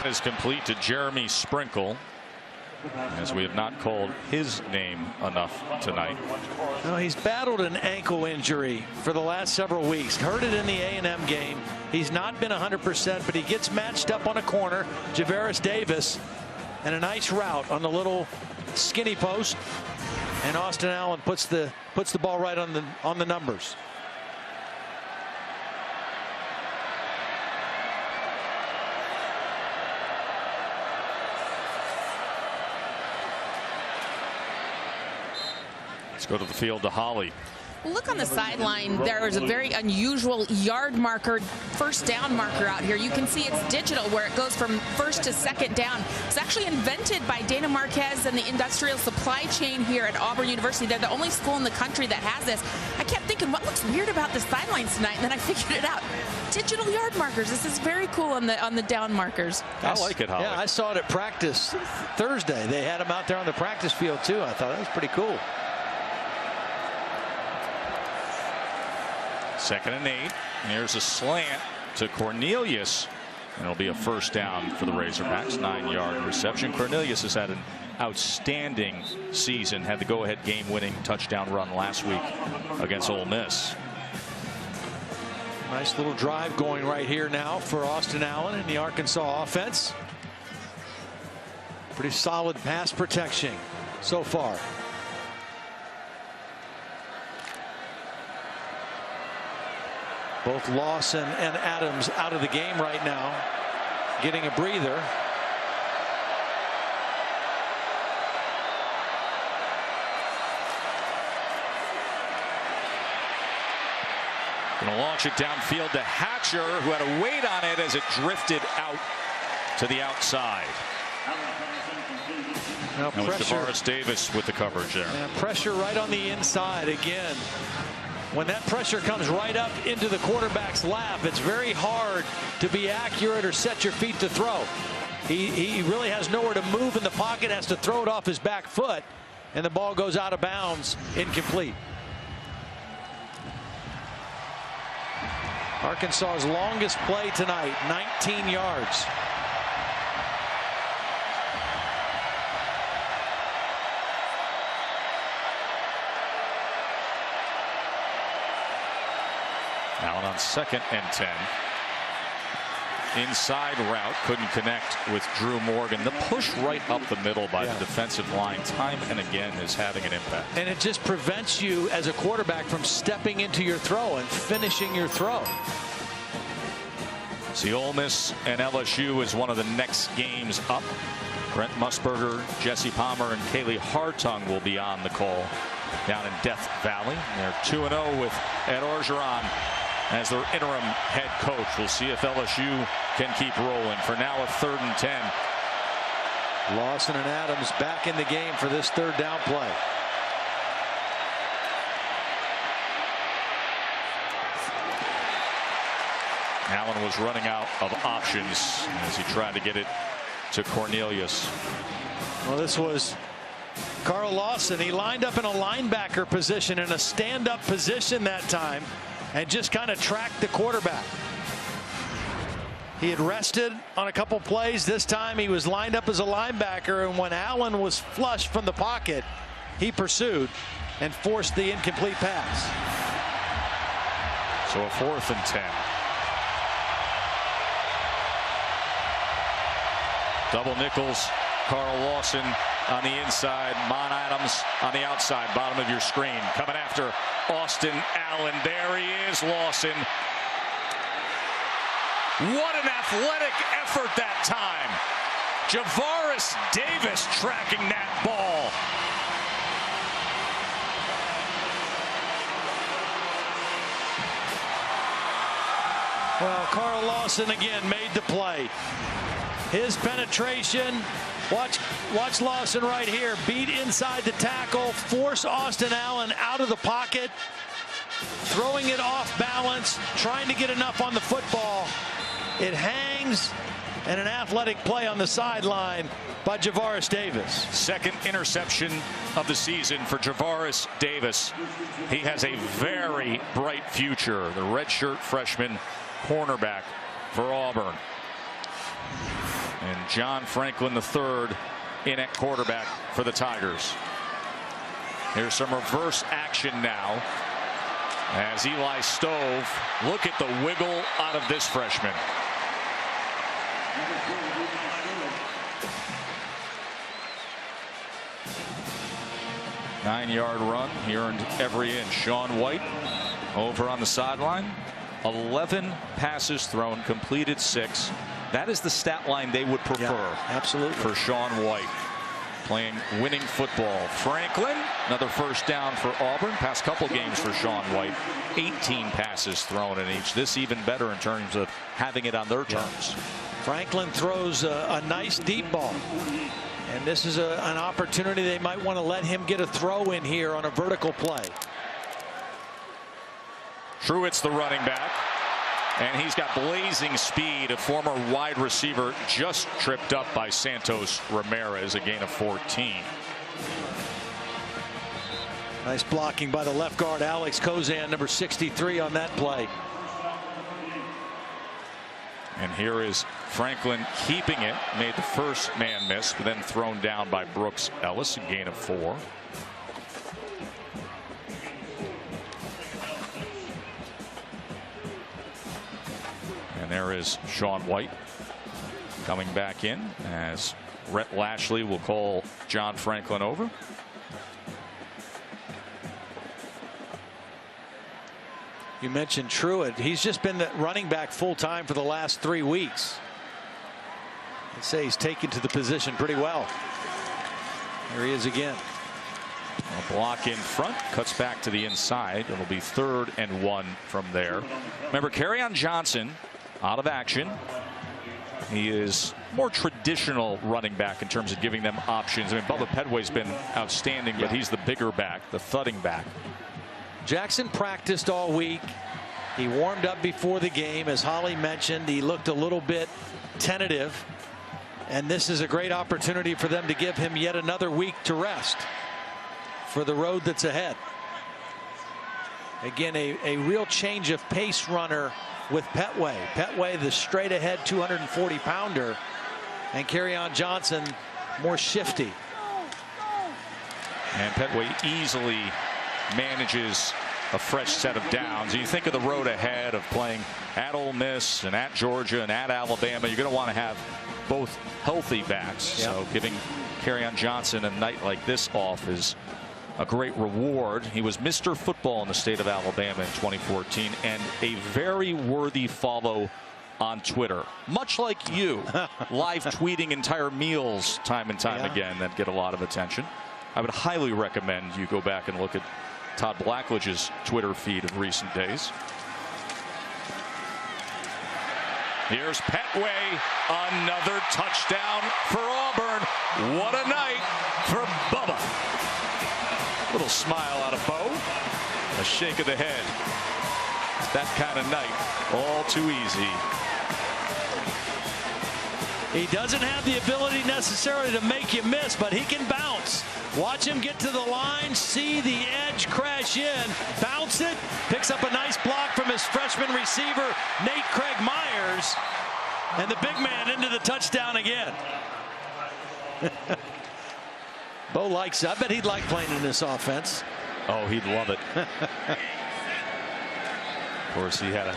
Is complete to Jeremy Sprinkle, as we have not called his name enough tonight. No, he's battled an ankle injury for the last several weeks. Hurt it in the A&M game. He's not been 100%, but he gets matched up on a corner. Javaris Davis, and a nice route on the little skinny post, and Austin Allen puts the ball right on the numbers. Let's go to the field to Holly. Look on the sideline. There is a very unusual yard marker, first down marker out here. You can see it's digital, where it goes from 1st to 2nd down. It's actually invented by Dana Marquez and the industrial supply chain here at Auburn University. They're the only school in the country that has this. I kept thinking, what looks weird about the sidelines tonight? And then I figured it out. Digital yard markers. This is very cool on the down markers. I like it, Holly. Yeah, I saw it at practice Thursday. They had him out there on the practice field too. I thought that was pretty cool. 2nd and 8. Here's a slant to Cornelius, and it'll be a first down for the Razorbacks. 9-yard reception. Cornelius has had an outstanding season. Had the go-ahead game-winning touchdown run last week against Ole Miss. Nice little drive going right here now for Austin Allen and the Arkansas offense. Pretty solid pass protection so far. Both Lawson and Adams out of the game right now, getting a breather. Going to launch it downfield to Hatcher, who had to wait on it as it drifted out to the outside. Now and pressure. Javaris Davis with the coverage there. And pressure right on the inside again. When that pressure comes right up into the quarterback's lap, it's very hard to be accurate or set your feet to throw. He really has nowhere to move in the pocket, has to throw it off his back foot, and the ball goes out of bounds, incomplete. Arkansas's longest play tonight, 19 yards. Allen on 2nd and 10. Inside route, couldn't connect with Drew Morgan. The push right up the middle by the defensive line time and again is having an impact. And it just prevents you as a quarterback from stepping into your throw and finishing your throw. See, Ole Miss and LSU is one of the next games up. Brent Musburger, Jesse Palmer, and Kaylee Hartung will be on the call down in Death Valley. They're 2-0 with Ed Orgeron as their interim head coach. We'll see if LSU can keep rolling. For now, a 3rd and 10. Lawson and Adams back in the game for this 3rd down play. Allen was running out of options as he tried to get it to Cornelius. Well, this was Carl Lawson. He lined up in a linebacker position, in a stand-up position that time, and just kind of tracked the quarterback. He had rested on a couple plays. This time he was lined up as a linebacker, and when Allen was flushed from the pocket, he pursued and forced the incomplete pass. So a 4th and 10. Double nickels. Carl Lawson on the inside. Mon Adams on the outside, bottom of your screen. Coming after Austin Allen. There he is, Lawson. What an athletic effort that time. Javaris Davis tracking that ball. Well, Carl Lawson again made the play. His penetration. Watch Lawson right here. Beat inside the tackle. Force Austin Allen out of the pocket. Throwing it off balance. Trying to get enough on the football. It hangs. And an athletic play on the sideline by Javaris Davis. Second interception of the season for Javaris Davis. He has a very bright future. The redshirt freshman cornerback for Auburn. And John Franklin III in at quarterback for the Tigers. Here's some reverse action now as Eli Stove. Look at the wiggle out of this freshman. Nine-yard run. He earned every inch. Sean White over on the sideline. 11 passes thrown, completed 6. That is the stat line they would prefer. Yeah, absolutely. For Sean White. Playing winning football. Franklin, another first down for Auburn. Past couple games for Sean White. 18 passes thrown in each. This even better in terms of having it on their terms. Franklin throws a nice deep ball. And this is an opportunity they might want to let him get a throw in here on a vertical play. Truitt's the running back. And he's got blazing speed. A former wide receiver just tripped up by Santos Ramirez, a gain of 14. Nice blocking by the left guard, Alex Kozan, number 63 on that play. And here is Franklin keeping it. Made the first man miss, but then thrown down by Brooks Ellis, a gain of 4. And there is Sean White coming back in as Rhett Lashley will call John Franklin over. You mentioned Truitt. He's just been the running back full time for the last 3 weeks. I'd say he's taken to the position pretty well. There he is again. A block in front, cuts back to the inside. It'll be 3rd and 1 from there. Remember, Kerryon Johnson out of action. He is more traditional running back in terms of giving them options. I mean, Bubba Pedway's been outstanding, but he's the bigger back, the thudding back. Jackson practiced all week. He warmed up before the game. As Holly mentioned, he looked a little bit tentative. And this is a great opportunity for them to give him yet another week to rest for the road that's ahead. Again, a real change of pace runner with Petway. Petway, the straight ahead 240-pounder, and Kerryon Johnson more shifty. And Petway easily manages a fresh set of downs. You think of the road ahead of playing at Ole Miss and at Georgia and at Alabama. You're going to want to have both healthy backs. Yep. So giving Kerryon Johnson a night like this off is a great reward. He was Mr. Football in the state of Alabama in 2014 and a very worthy follow on Twitter. Much like you, live tweeting entire meals time and time again that get a lot of attention. I would highly recommend you go back and look at Todd Blackledge's Twitter feed of recent days. Here's Petway, another touchdown for Auburn. What a night for Bubba. Little smile out of Bo, a shake of the head. That kind of night, all too easy. He doesn't have the ability necessarily to make you miss, but he can bounce. Watch him get to the line, see the edge crash in, bounce it, picks up a nice block from his freshman receiver, Nate Craig Myers, And the big man into the touchdown again. Bo likes it. I bet he'd like playing in this offense. Oh, he'd love it. Of course, he had a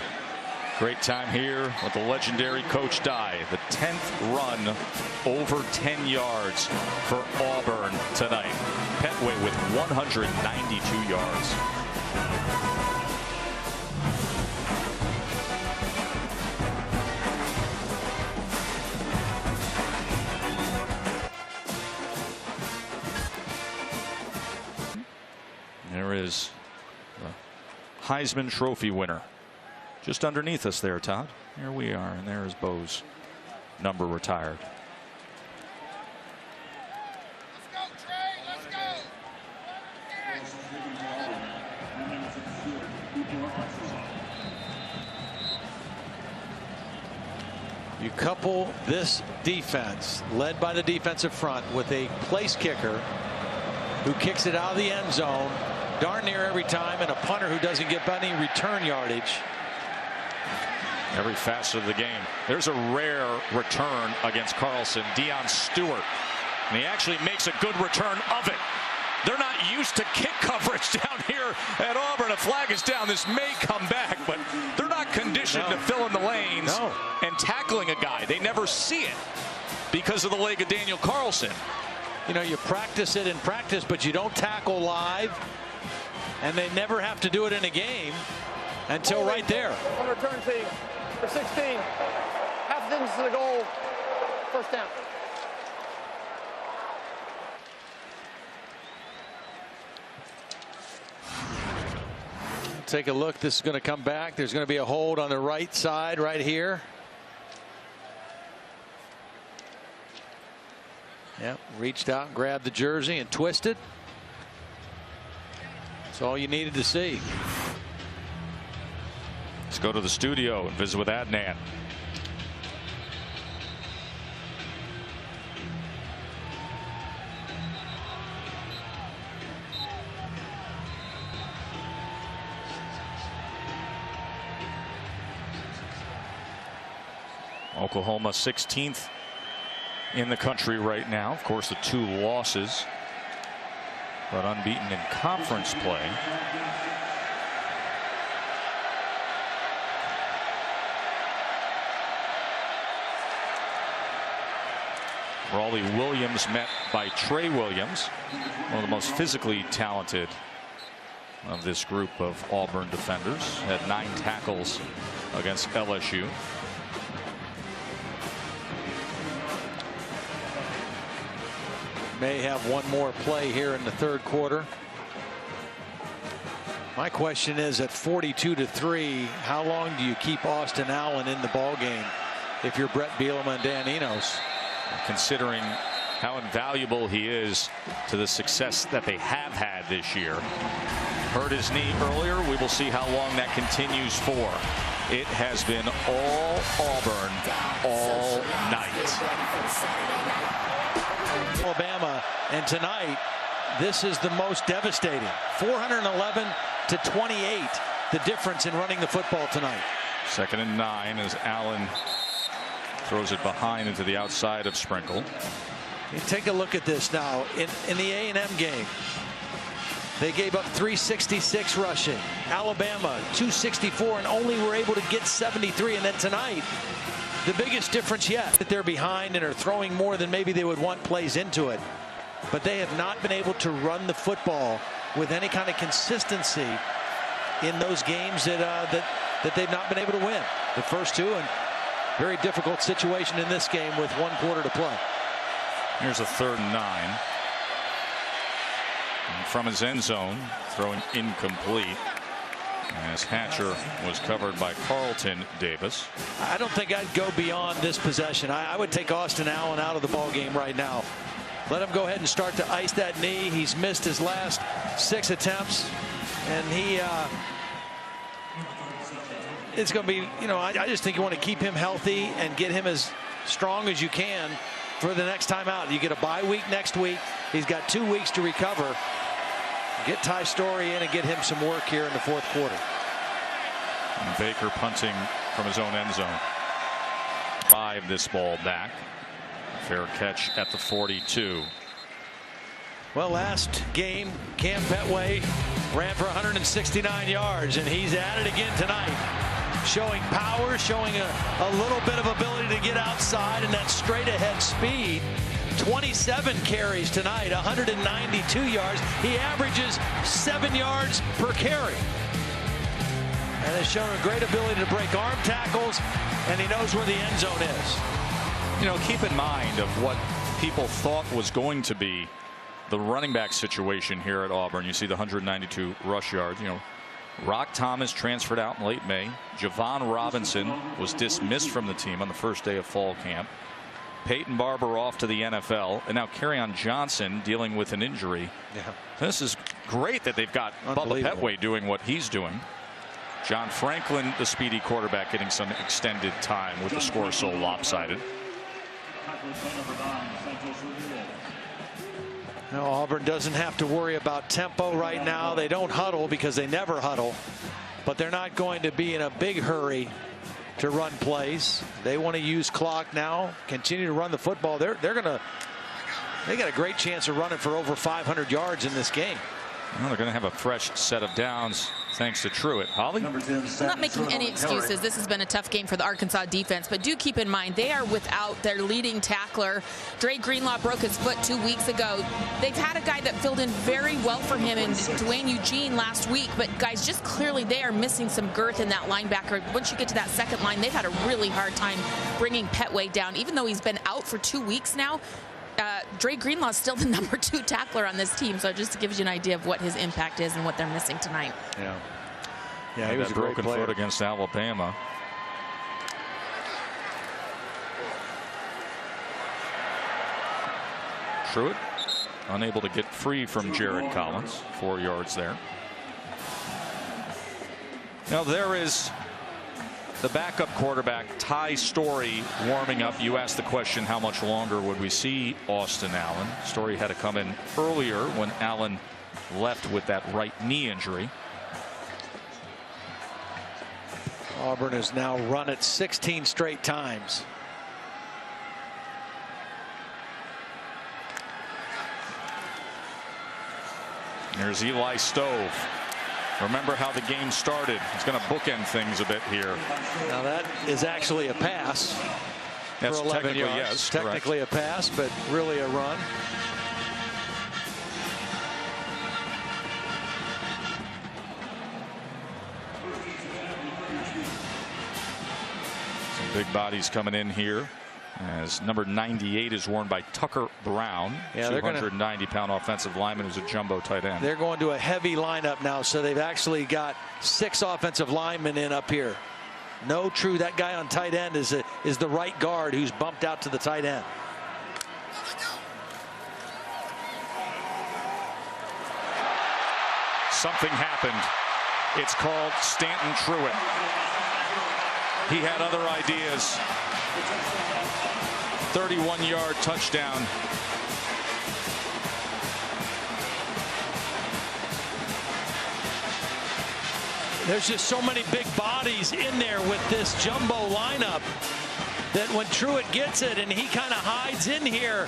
great time here with the legendary Coach Dye. The 10th run over 10 yards for Auburn tonight. Petway with 192 yards. There is the Heisman Trophy winner just underneath us there, Todd. Here we are, and there is Bo's number retired. Let's go, Trey, let's go. You couple this defense, led by the defensive front, with a place kicker who kicks it out of the end zone darn near every time, and a punter who doesn't get any return yardage. Every facet of the game. There's a rare return against Carlson. Deion Stewart. And he actually makes a good return of it. They're not used to kick coverage down here at Auburn. A flag is down. This may come back, but they're not conditioned to fill in the lanes and tackling a guy. They never see it because of the leg of Daniel Carlson. You know, you practice it in practice, but you don't tackle live. And they never have to do it in a game until right there. On return team for 16. Half the distance to the goal. First down. Take a look. This is going to come back. There's going to be a hold on the right side right here. Yep, reached out and grabbed the jersey and twisted. That's all you needed to see. Let's go to the studio and visit with Adnan. Oklahoma 16th in the country right now. Of course, the 2 losses, but unbeaten in conference play. Raleigh Williams met by Trey Williams, one of the most physically talented of this group of Auburn defenders. Had 9 tackles against LSU. May have one more play here in the third quarter. My question is, at 42-3, how long do you keep Austin Allen in the ball game if you're Brett Bielema and Dan Enos? Considering how invaluable he is to the success that they have had this year. Hurt his knee earlier. We will see how long that continues for. It has been all Auburn all night. Alabama, and tonight this is the most devastating. 411-28, the difference in running the football tonight. 2nd and 9 as Allen throws it behind into the outside of Sprinkle. You take a look at this now. In the A&M game, they gave up 366 rushing. Alabama 264 and only were able to get 73. And then tonight, the biggest difference yet, that they're behind and are throwing more than maybe they would want plays into it. But they have not been able to run the football with any kind of consistency in those games that they've not been able to win. The first 2, and very difficult situation in this game with 1 quarter to play. Here's a 3rd and 9. And from his end zone, throwing incomplete, as Hatcher was covered by Carlton Davis. I don't think I'd go beyond this possession. I would take Austin Allen out of the ball game right now. Let him go ahead and start to ice that knee. He's missed his last 6 attempts, and it's going to be, you know, I just think you want to keep him healthy and get him as strong as you can for the next time out. You get a bye week next week. He's got 2 weeks to recover. Get Ty Story in and get him some work here in the 4th quarter. And Baker punting from his own end zone. 5 this ball back. Fair catch at the 42. Well, last game, Cam Petway ran for 169 yards, and he's at it again tonight. Showing power, showing a little bit of ability to get outside and that straight ahead speed. 27 carries tonight, 192 yards. He averages 7 yards per carry. And has shown a great ability to break arm tackles, and he knows where the end zone is. You know, keep in mind of what people thought was going to be the running back situation here at Auburn. You see the 192 rush yards. You know, Rock Thomas transferred out in late May. Javon Robinson was dismissed from the team on the first day of fall camp. Peyton Barber off to the NFL, and now Kerryon Johnson dealing with an injury. Yeah. This is great that they've got Bubba Petway doing what he's doing. John Franklin, the speedy quarterback, getting some extended time with the score so lopsided. Now Auburn doesn't have to worry about tempo right now. They don't huddle because they never huddle, but they're not going to be in a big hurry to run plays. They want to use clock now, continue to run the football. They got a great chance of running for over 500 yards in this game. Well, they're going to have a fresh set of downs thanks to Truitt. Holly? I'm not making any excuses. This has been a tough game for the Arkansas defense, but do keep in mind they are without their leading tackler. Dre Greenlaw broke his foot 2 weeks ago. They've had a guy that filled in very well for him in Dwayne Eugene last week, but guys, just clearly they are missing some girth in that linebacker. Once you get to that second line, they've had a really hard time bringing Petway down. Even though he's been out for 2 weeks now, Dre Greenlaw is still the number 2 tackler on this team, so just gives you an idea of what his impact is and what they're missing tonight. Yeah, he was a broken great player. foot against Alabama. Truitt unable to get free from Jared Collins. 4 yards there. Now there is the backup quarterback, Ty Story, warming up. You asked the question, how much longer would we see Austin Allen? Story had to come in earlier when Allen left with that right knee injury. Auburn has now run it 16 straight times. There's Eli Stove. Remember how the game started. He's going to bookend things a bit here. Now that is actually a pass. That's for 11 yards. Yes, technically a pass, but really a run. Some big bodies coming in here, as number 98 is worn by Tucker Brown, 290-pound offensive lineman who's a jumbo tight end. They're going to a heavy lineup now, so they've actually got 6 offensive linemen in up here. No, true, that guy on tight end is the right guard who's bumped out to the tight end. Something happened. It's called Stanton Truitt. He had other ideas. 31-yard touchdown. There's just so many big bodies in there with this jumbo lineup that when Truitt gets it and he kind of hides in here,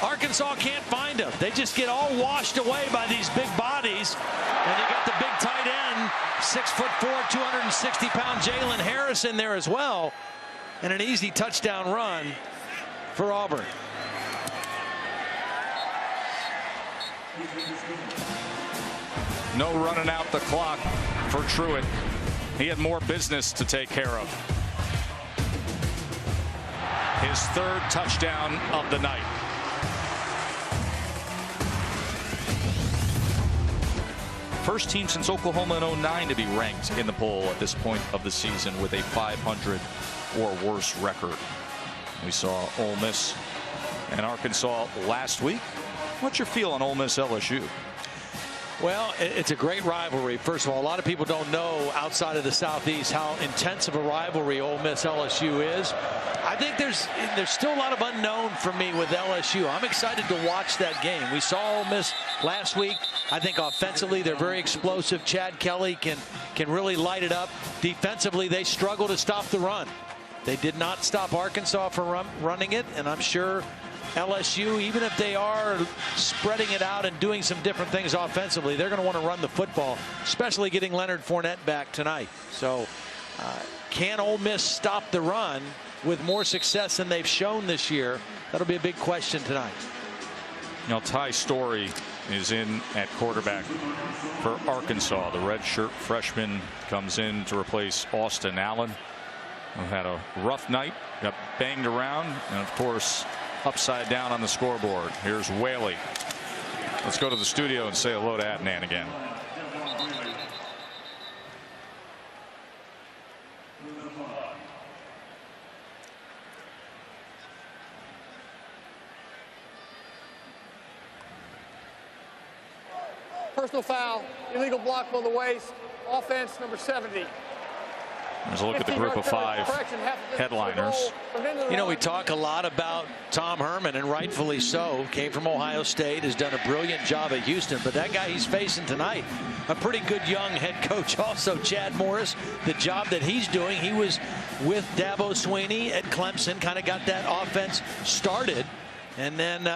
Arkansas can't find him. They just get all washed away by these big bodies. And you got the big tight end, 6'4", 260-pound Jalen Harris in there as well. And an easy touchdown run for Auburn. No running out the clock for Truitt. He had more business to take care of. His 3rd touchdown of the night. First team since Oklahoma in '09 to be ranked in the poll at this point of the season with a 500 or worse record. We saw Ole Miss and Arkansas last week. What's your feel on Ole Miss LSU? Well, it's a great rivalry. First of all, a lot of people don't know outside of the Southeast how intense of a rivalry Ole Miss LSU is. I think there's still a lot of unknown for me with LSU. I'm excited to watch that game. We saw Ole Miss last week. I think offensively they're very explosive. Chad Kelly can really light it up. Defensively, they struggle to stop the run. They did not stop Arkansas from running it, and I'm sure LSU, even if they are spreading it out and doing some different things offensively, they're going to want to run the football, especially getting Leonard Fournette back tonight. So can Ole Miss stop the run with more success than they've shown this year? That'll be a big question tonight. You know, Ty Story is in at quarterback for Arkansas. The redshirt freshman comes in to replace Austin Allen, who had a rough night, got banged around, and of course upside down on the scoreboard. Here's Whaley. Let's go to the studio and say hello to Adnan again. Personal foul, illegal block below the waist, offense number 70. There's a look at the group of 5 headliners. You know, we talk a lot about Tom Herman, and rightfully so. Came from Ohio State, has done a brilliant job at Houston. But that guy he's facing tonight, a pretty good young head coach also, Chad Morris. The job that he's doing, he was with Dabo Swinney at Clemson, kind of got that offense started, and then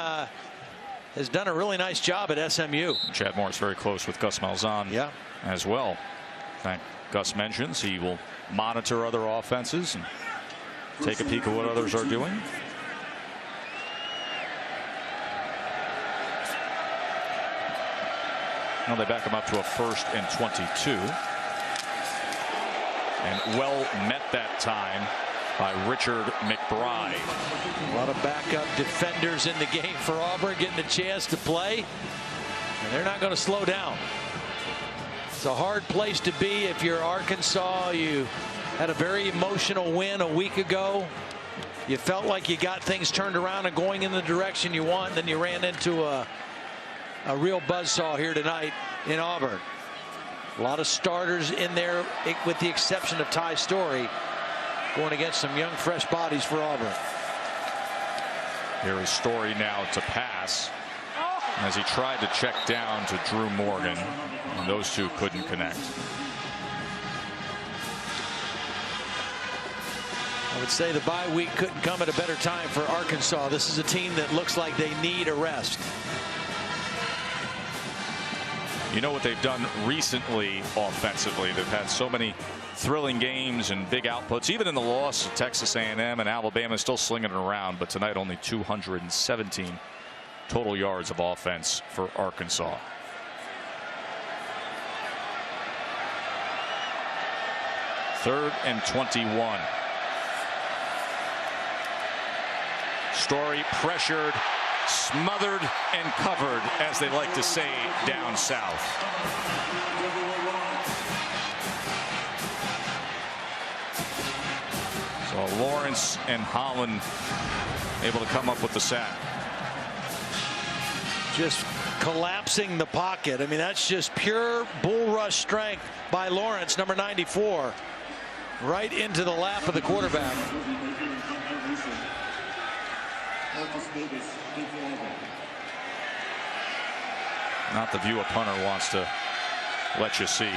has done a really nice job at SMU. Chad Morris very close with Gus Malzahn as well. In fact, Gus mentions he will monitor other offenses and take a peek at what others are doing. Now they back him up to a 1st and 22. And well met that time by Richard McBride. A lot of backup defenders in the game for Auburn, getting a chance to play, and they're not going to slow down. It's a hard place to be if you're Arkansas. You had a very emotional win a week ago. You felt like you got things turned around and going in the direction you want, and then you ran into a real buzzsaw here tonight in Auburn. A lot of starters in there, with the exception of Ty Story, going against some young, fresh bodies for Auburn. Here is Story now to pass as he tried to check down to Drew Morgan, and those two couldn't connect. I would say the bye week couldn't come at a better time for Arkansas. This is a team that looks like they need a rest. You know what they've done recently offensively? They've had so many thrilling games and big outputs. Even in the loss of Texas A&M and Alabama, still slinging it around. But tonight, only 217 total yards of offense for Arkansas. Third and 21. Story pressured, smothered, and covered, as they like to say down south. So Lawrence and Holland able to come up with the sack. Just collapsing the pocket. I mean, that's just pure bull rush strength by Lawrence, number 94, right into the lap of the quarterback. Not the view a punter wants to let you see.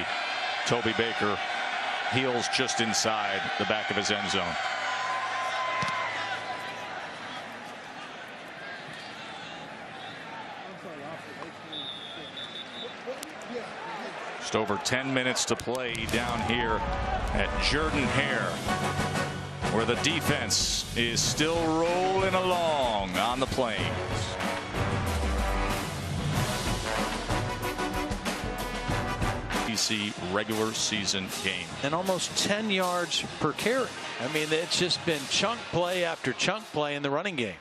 Toby Baker, heels just inside the back of his end zone. Just over 10 minutes to play down here at Jordan-Hare, where the defense is still rolling along on the Plains. Regular season game. And almost 10 yards per carry. I mean, it's just been chunk play after chunk play in the running game.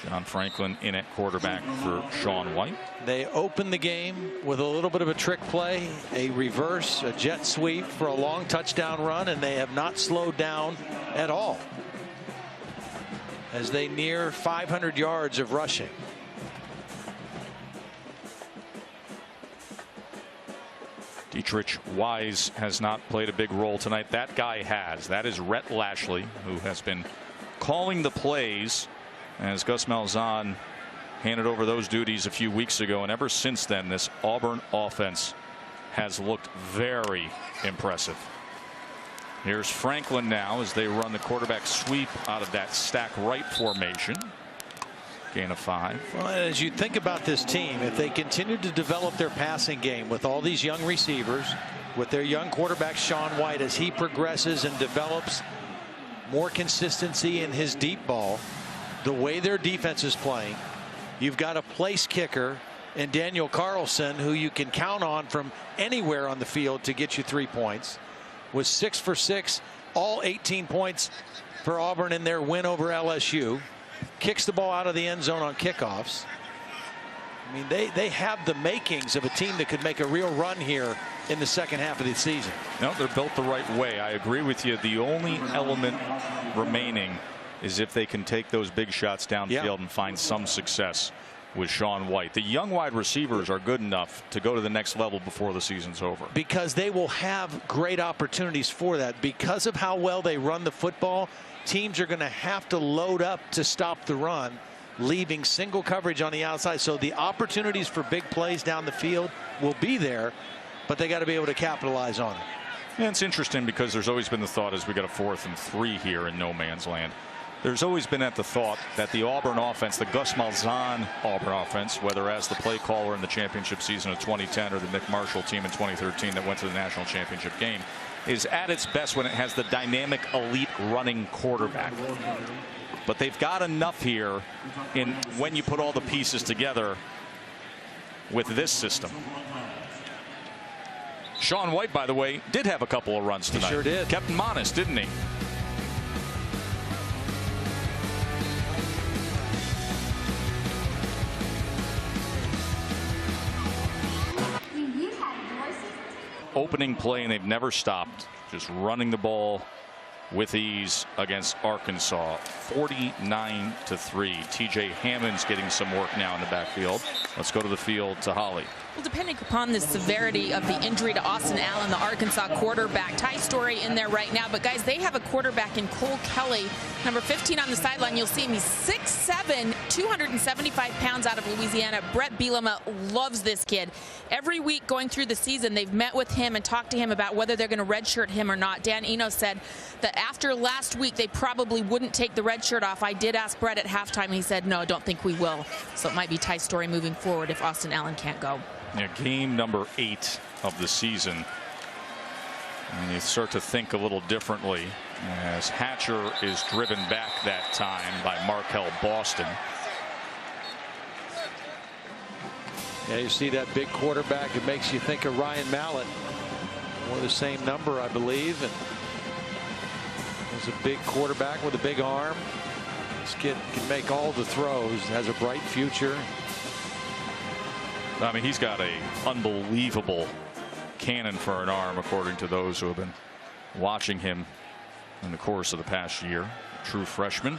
John Franklin in at quarterback for Sean White. They opened the game with a little bit of a trick play, a reverse, a jet sweep for a long touchdown run, and they have not slowed down at all as they near 500 yards of rushing. Dietrich Wise has not played a big role tonight. That guy has. That is Rhett Lashley, who has been calling the plays as Gus Malzahn handed over those duties a few weeks ago. And ever since then, this Auburn offense has looked very impressive. Here's Franklin now as they run the quarterback sweep out of that stack right formation. Gain of 5. Well, as you think about this team, if they continue to develop their passing game with all these young receivers, with their young quarterback Sean White, as he progresses and develops more consistency in his deep ball, the way their defense is playing, you've got a place kicker in Daniel Carlson who you can count on from anywhere on the field to get you 3 points. Was 6 for 6, all 18 points for Auburn in their win over LSU. Kicks the ball out of the end zone on kickoffs. I mean, they have the makings of a team that could make a real run here in the second half of the season. No, they're built the right way. I agree with you. The only element remaining is if they can take those big shots downfield and find some success with Sean White. The young wide receivers are good enough to go to the next level before the season's over. Because they will have great opportunities for that. Because of how well they run the football, teams are going to have to load up to stop the run, leaving single coverage on the outside. So the opportunities for big plays down the field will be there, but they got to be able to capitalize on it. And it's interesting because there's always been the thought as we got a 4th and 3 here in no man's land. There's always been at the thought that the Auburn offense, the Gus Malzahn Auburn offense, whether as the play caller in the championship season of 2010 or the Nick Marshall team in 2013 that went to the national championship game, is at its best when it has the dynamic elite running quarterback. But they've got enough here in when you put all the pieces together with this system. Sean White, by the way, did have a couple of runs tonight. He sure did. Kept him honest, didn't he? Opening play, and they've never stopped, just running the ball with ease against Arkansas. 49-3. TJ Hammond's getting some work now in the backfield. Let's go to the field to Holly. Well, depending upon the severity of the injury to Austin Allen, the Arkansas quarterback, Ty Story in there right now. But guys, they have a quarterback in Cole Kelly, number 15 on the sideline. You'll see him. He's 6'7", 275 pounds out of Louisiana. Brett Bielema loves this kid. Every week going through the season, they've met with him and talked to him about whether they're going to redshirt him or not. Dan Eno said that after last week, they probably wouldn't take the red shirt off. I did ask Brett at halftime, and he said, no, I don't think we will. So it might be Ty Story moving forward if Austin Allen can't go. Yeah, game number 8 of the season. And you start to think a little differently as Hatcher is driven back that time by Markel Boston. Yeah, you see that big quarterback. It makes you think of Ryan Mallett. Wore the same number, I believe. And was a big quarterback with a big arm. This kid can make all the throws, has a bright future. I mean, he's got a unbelievable cannon for an arm, according to those who have been watching him in the course of the past year. True freshman.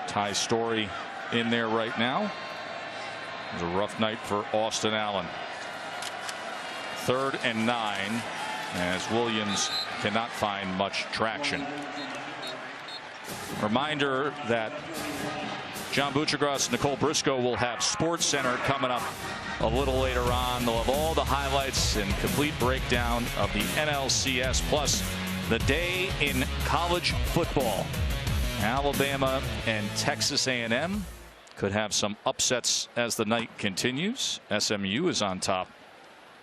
Ty Story in there right now. It was a rough night for Austin Allen. 3rd and 9 as Williams cannot find much traction. Reminder that John Buccigross and Nicole Briscoe will have Sports Center coming up a little later on. They'll have all the highlights and complete breakdown of the NLCS, plus the day in college football. Alabama and Texas A&M could have some upsets as the night continues. SMU is on top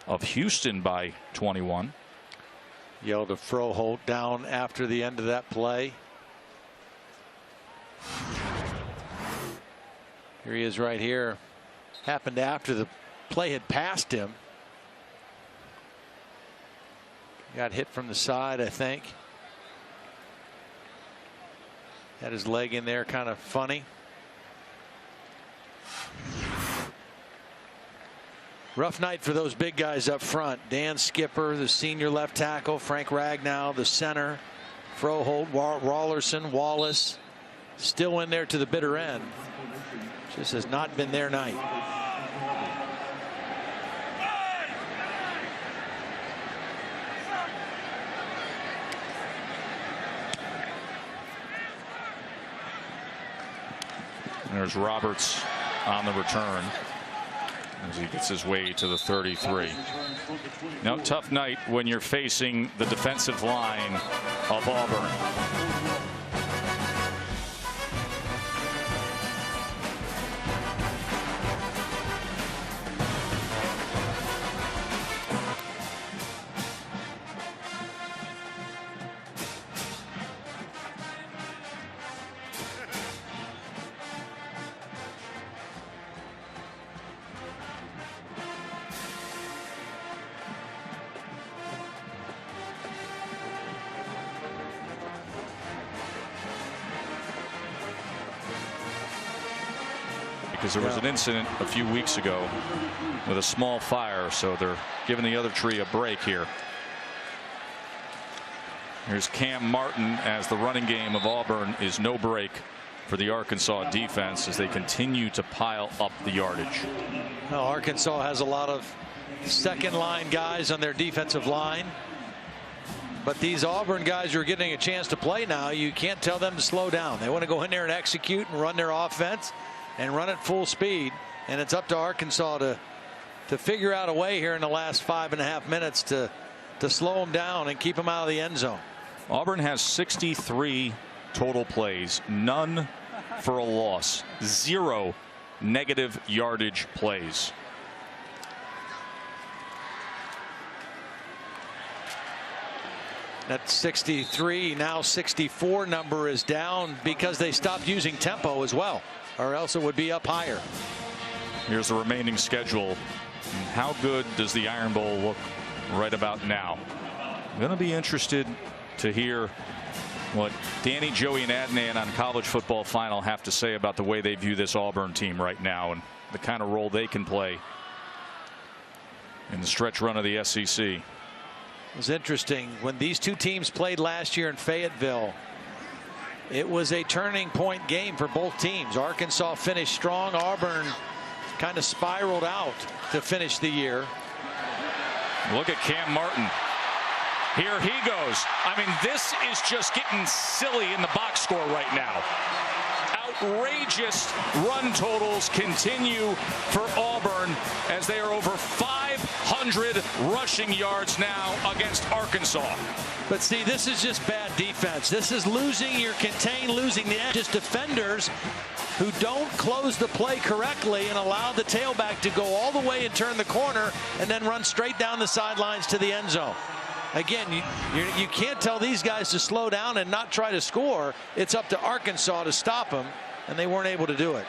of Houston by 21. Yelled a Froholt down after the end of that play. Here he is right here. Happened after the play had passed him. Got hit from the side, I think. Had his leg in there, kind of funny. Rough night for those big guys up front. Dan Skipper, the senior left tackle. Frank Ragnow, the center. Froholt, Rawlerson, Wallace. Still in there to the bitter end. Just has not been their night. There's Roberts on the return. as he gets his way to the 33. Now, tough night when you're facing the defensive line of Auburn. Because there was an incident a few weeks ago with a small fire, so they're giving the other tree a break here. Here's Cam Martin, as the running game of Auburn is no break for the Arkansas defense as they continue to pile up the yardage. Well, Arkansas has a lot of second line guys on their defensive line, but these Auburn guys who are getting a chance to play now, you can't tell them to slow down. They want to go in there and execute and run their offense and run at full speed, and it's up to Arkansas to figure out a way here in the last 5.5 minutes to slow them down and keep them out of the end zone. Auburn has 63 total plays, none for a loss, 0 negative yardage plays. That 63, now 64 number is down because they stopped using tempo as well, or else it would be up higher. Here's the remaining schedule. How good does the Iron Bowl look right about now? I'm going to be interested to hear what Danny, Joey, and Adnan on College Football Final have to say about the way they view this Auburn team right now and the kind of role they can play in the stretch run of the SEC. It was interesting when these two teams played last year in Fayetteville. It was a turning point game for both teams. Arkansas finished strong. Auburn kind of spiraled out to finish the year. Look at Cam Martin. Here he goes. I mean, this is just getting silly in the box score right now. Outrageous run totals continue for Auburn as they are over 500 rushing yards now against Arkansas. But see, this is just bad defense. This is losing your contain, losing the edge. Just defenders who don't close the play correctly and allow the tailback to go all the way and turn the corner and then run straight down the sidelines to the end zone. Again, you can't tell these guys to slow down and not try to score. It's up to Arkansas to stop them, and they weren't able to do it.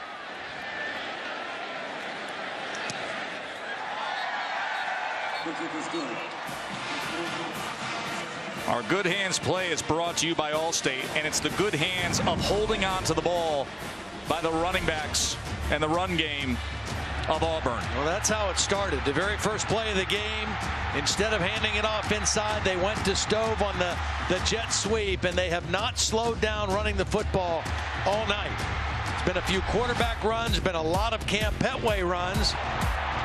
Our Good Hands play is brought to you by Allstate, and it's the good hands of holding on to the ball by the running backs and the run game of Auburn. Well, that's how it started. The very first play of the game, instead of handing it off inside, they went to Stove on the jet sweep, and they have not slowed down running the football all night. It's been a few quarterback runs, been a lot of Cam Petway runs.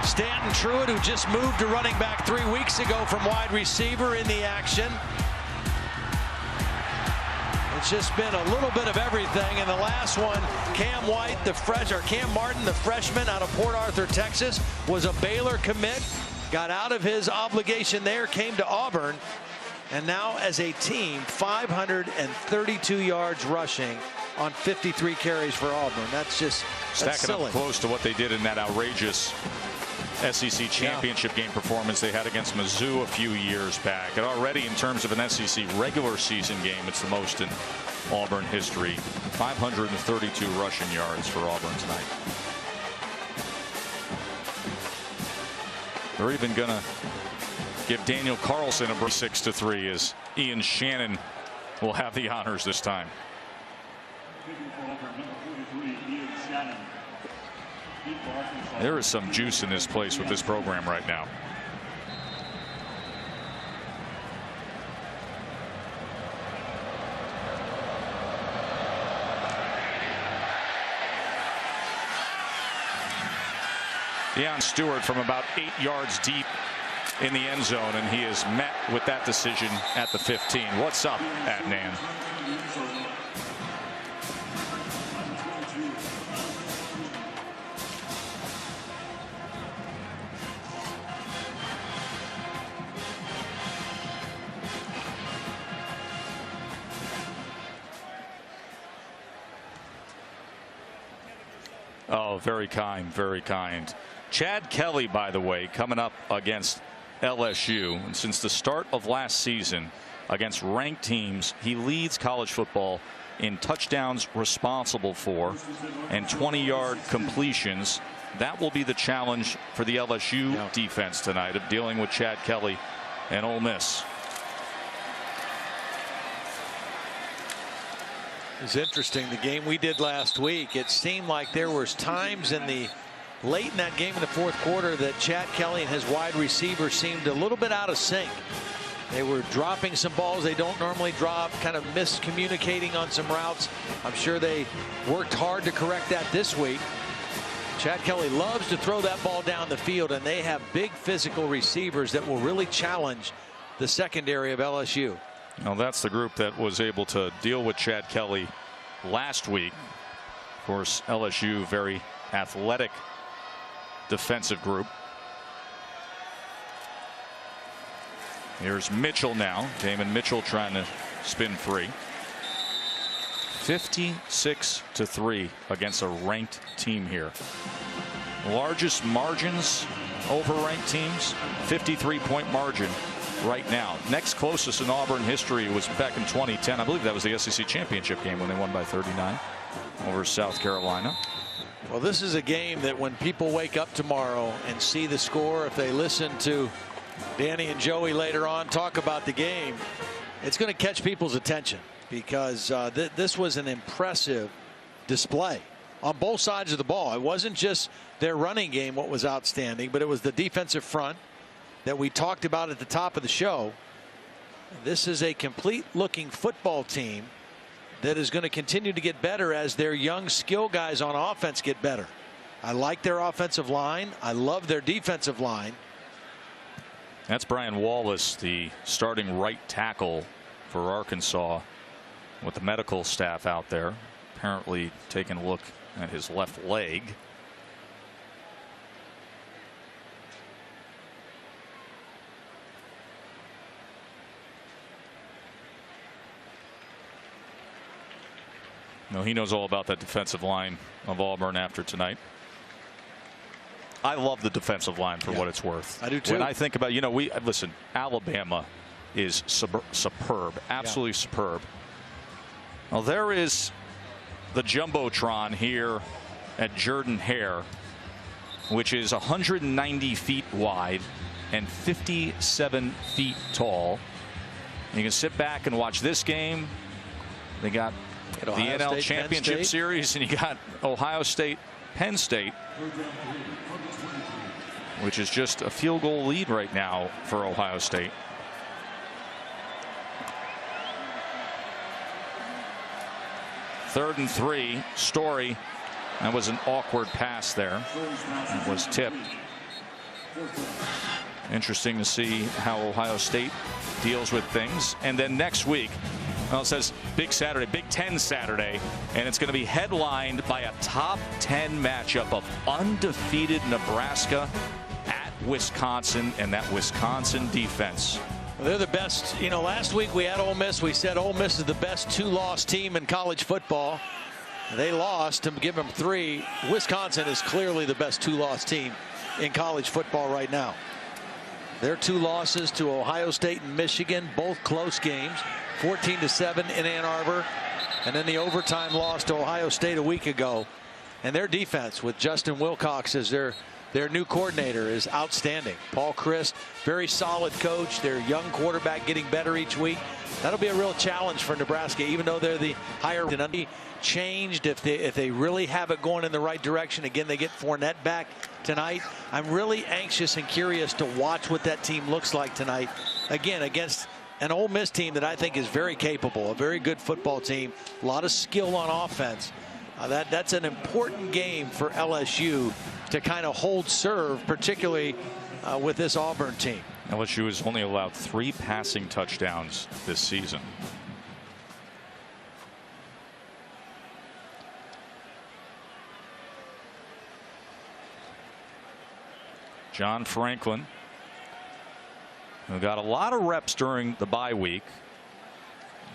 Stanton Truitt, who just moved to running back 3 weeks ago from wide receiver, in the action. It's just been a little bit of everything. And the last one, Cam Martin, the freshman out of Port Arthur, Texas, was a Baylor commit, got out of his obligation there, came to Auburn, and now as a team, 532 yards rushing on 53 carries for Auburn. That's stacking silly. up close to what they did in that outrageous SEC championship game performance they had against Mizzou a few years back. And already, in terms of an SEC regular season game, it's the most in Auburn history. 532 rushing yards for Auburn tonight. They're even going to give Daniel Carlson a 6-3 as Ian Shannon will have the honors this time. There is some juice in this place with this program right now. Deion Stewart from about 8 yards deep in the end zone, and he is met with that decision at the 15. What's up, Adnan? Oh, very kind, very kind. Chad Kelly, by the way, coming up against LSU. And since the start of last season against ranked teams, he leads college football in touchdowns responsible for and 20-yard completions. That will be the challenge for the LSU defense tonight, of dealing with Chad Kelly and Ole Miss. It's interesting, the game we did last week, it seemed like there was times late in that game in the fourth quarter that Chad Kelly and his wide receiver seemed a little bit out of sync. They were dropping some balls they don't normally drop, kind of miscommunicating on some routes. I'm sure they worked hard to correct that this week. Chad Kelly loves to throw that ball down the field, and they have big physical receivers that will really challenge the secondary of LSU. Well, that's the group that was able to deal with Chad Kelly last week. Of course, LSU, very athletic defensive group. Here's Mitchell now. Damon Mitchell trying to spin free. 56-3 against a ranked team here. Largest margins over ranked teams, 53-point margin right now. Next closest in Auburn history was back in 2010. I believe that was the SEC championship game when they won by 39 over South Carolina. Well, this is a game that when people wake up tomorrow and see the score, if they listen to Danny and Joey later on talk about the game, it's going to catch people's attention, because this was an impressive display on both sides of the ball. It wasn't just their running game what was outstanding, but it was the defensive front that we talked about at the top of the show. This is a complete looking football team that is going to continue to get better as their young skill guys on offense get better. I like their offensive line. I love their defensive line. That's Brian Wallace, the starting right tackle for Arkansas, with the medical staff out there, apparently taking a look at his left leg. No, he knows all about that defensive line of Auburn after tonight. I love the defensive line for what it's worth. I do too. When I think about, listen, Alabama is superb, absolutely superb. Well, there is the Jumbotron here at Jordan-Hare, which is 190 feet wide and 57 feet tall. You can sit back and watch this game. They got the NL Championship Series, and you got Ohio State, Penn State, which is just a field goal lead right now for Ohio State. Third and 3. Story. That was an awkward pass there. It was tipped. Interesting to see how Ohio State deals with things. And then next week, well, it says Big Saturday, Big Ten Saturday, and it's going to be headlined by a top 10 matchup of undefeated Nebraska at Wisconsin, and that Wisconsin defense. Well, they're the best. Last week we had Ole Miss. We said Ole Miss is the best two-loss team in college football. They lost to give them 3. Wisconsin is clearly the best two-loss team in college football right now. Their 2 losses to Ohio State and Michigan, both close games, 14-7 in Ann Arbor, and then the overtime loss to Ohio State a week ago. And their defense, with Justin Wilcox as their new coordinator, is outstanding. Paul Chryst, very solid coach. Their young quarterback getting better each week. That'll be a real challenge for Nebraska, even though they're the higher changed if they really have it going in the right direction. Again, they get Fournette back tonight. I'm really anxious and curious to watch what that team looks like tonight, again, against an Ole Miss team that I think is very capable, a very good football team, a lot of skill on offense. That's an important game for LSU to kind of hold serve, particularly with this Auburn team. LSU has only allowed 3 passing touchdowns this season. John Franklin, who got a lot of reps during the bye week.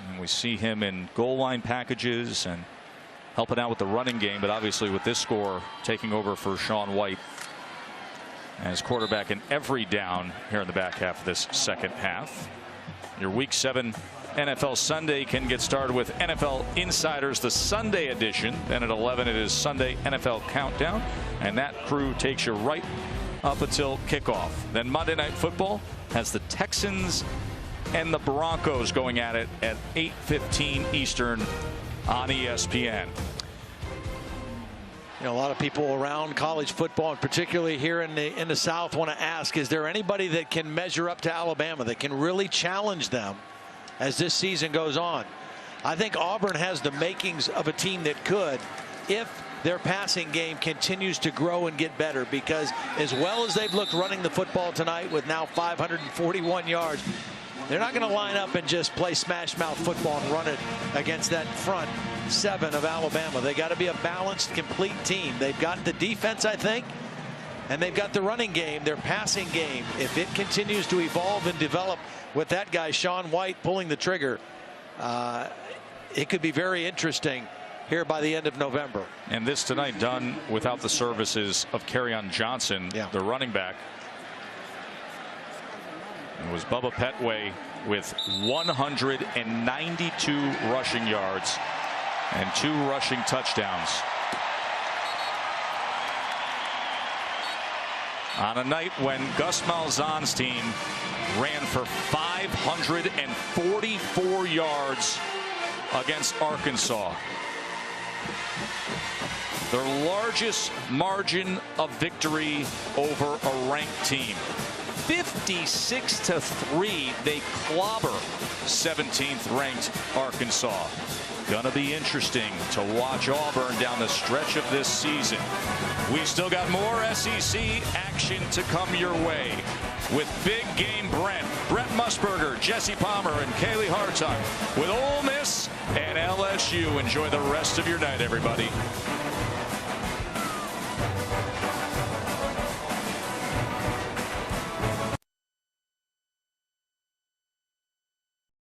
And we see him in goal line packages and helping out with the running game, but obviously with this score taking over for Sean White as quarterback in every down here in the back half of this second half. Your Week 7 NFL Sunday can get started with NFL Insiders, the Sunday edition. Then at 11 it is Sunday NFL Countdown, and that crew takes you right up until kickoff. Then Monday Night Football has the Texans and the Broncos going at it at 8:15 Eastern on ESPN. You know, a lot of people around college football, and particularly here in the South, want to ask, is there anybody that can measure up to Alabama, that can really challenge them as this season goes on? I think Auburn has the makings of a team that could, if their passing game continues to grow and get better, because as well as they've looked running the football tonight with now 541 yards, they're not going to line up and just play smash mouth football and run it against that front seven of Alabama. They got to be a balanced, complete team. They've got the defense, I think, and they've got the running game, their passing game. If it continues to evolve and develop with that guy, Sean White, pulling the trigger, it could be very interesting here by the end of November. And this tonight done without the services of Kerryon Johnson, the running back. It was Bubba Petway with 192 rushing yards and 2 rushing touchdowns. On a night when Gus Malzahn's team ran for 544 yards against Arkansas. Their largest margin of victory over a ranked team. 56-3, they clobber 17th ranked Arkansas. Gonna be interesting to watch Auburn down the stretch of this season. We still got more SEC action to come your way with Big Game Brett Musburger, Jesse Palmer, and Kaylee Hartung with Ole Miss and LSU. Enjoy the rest of your night, everybody.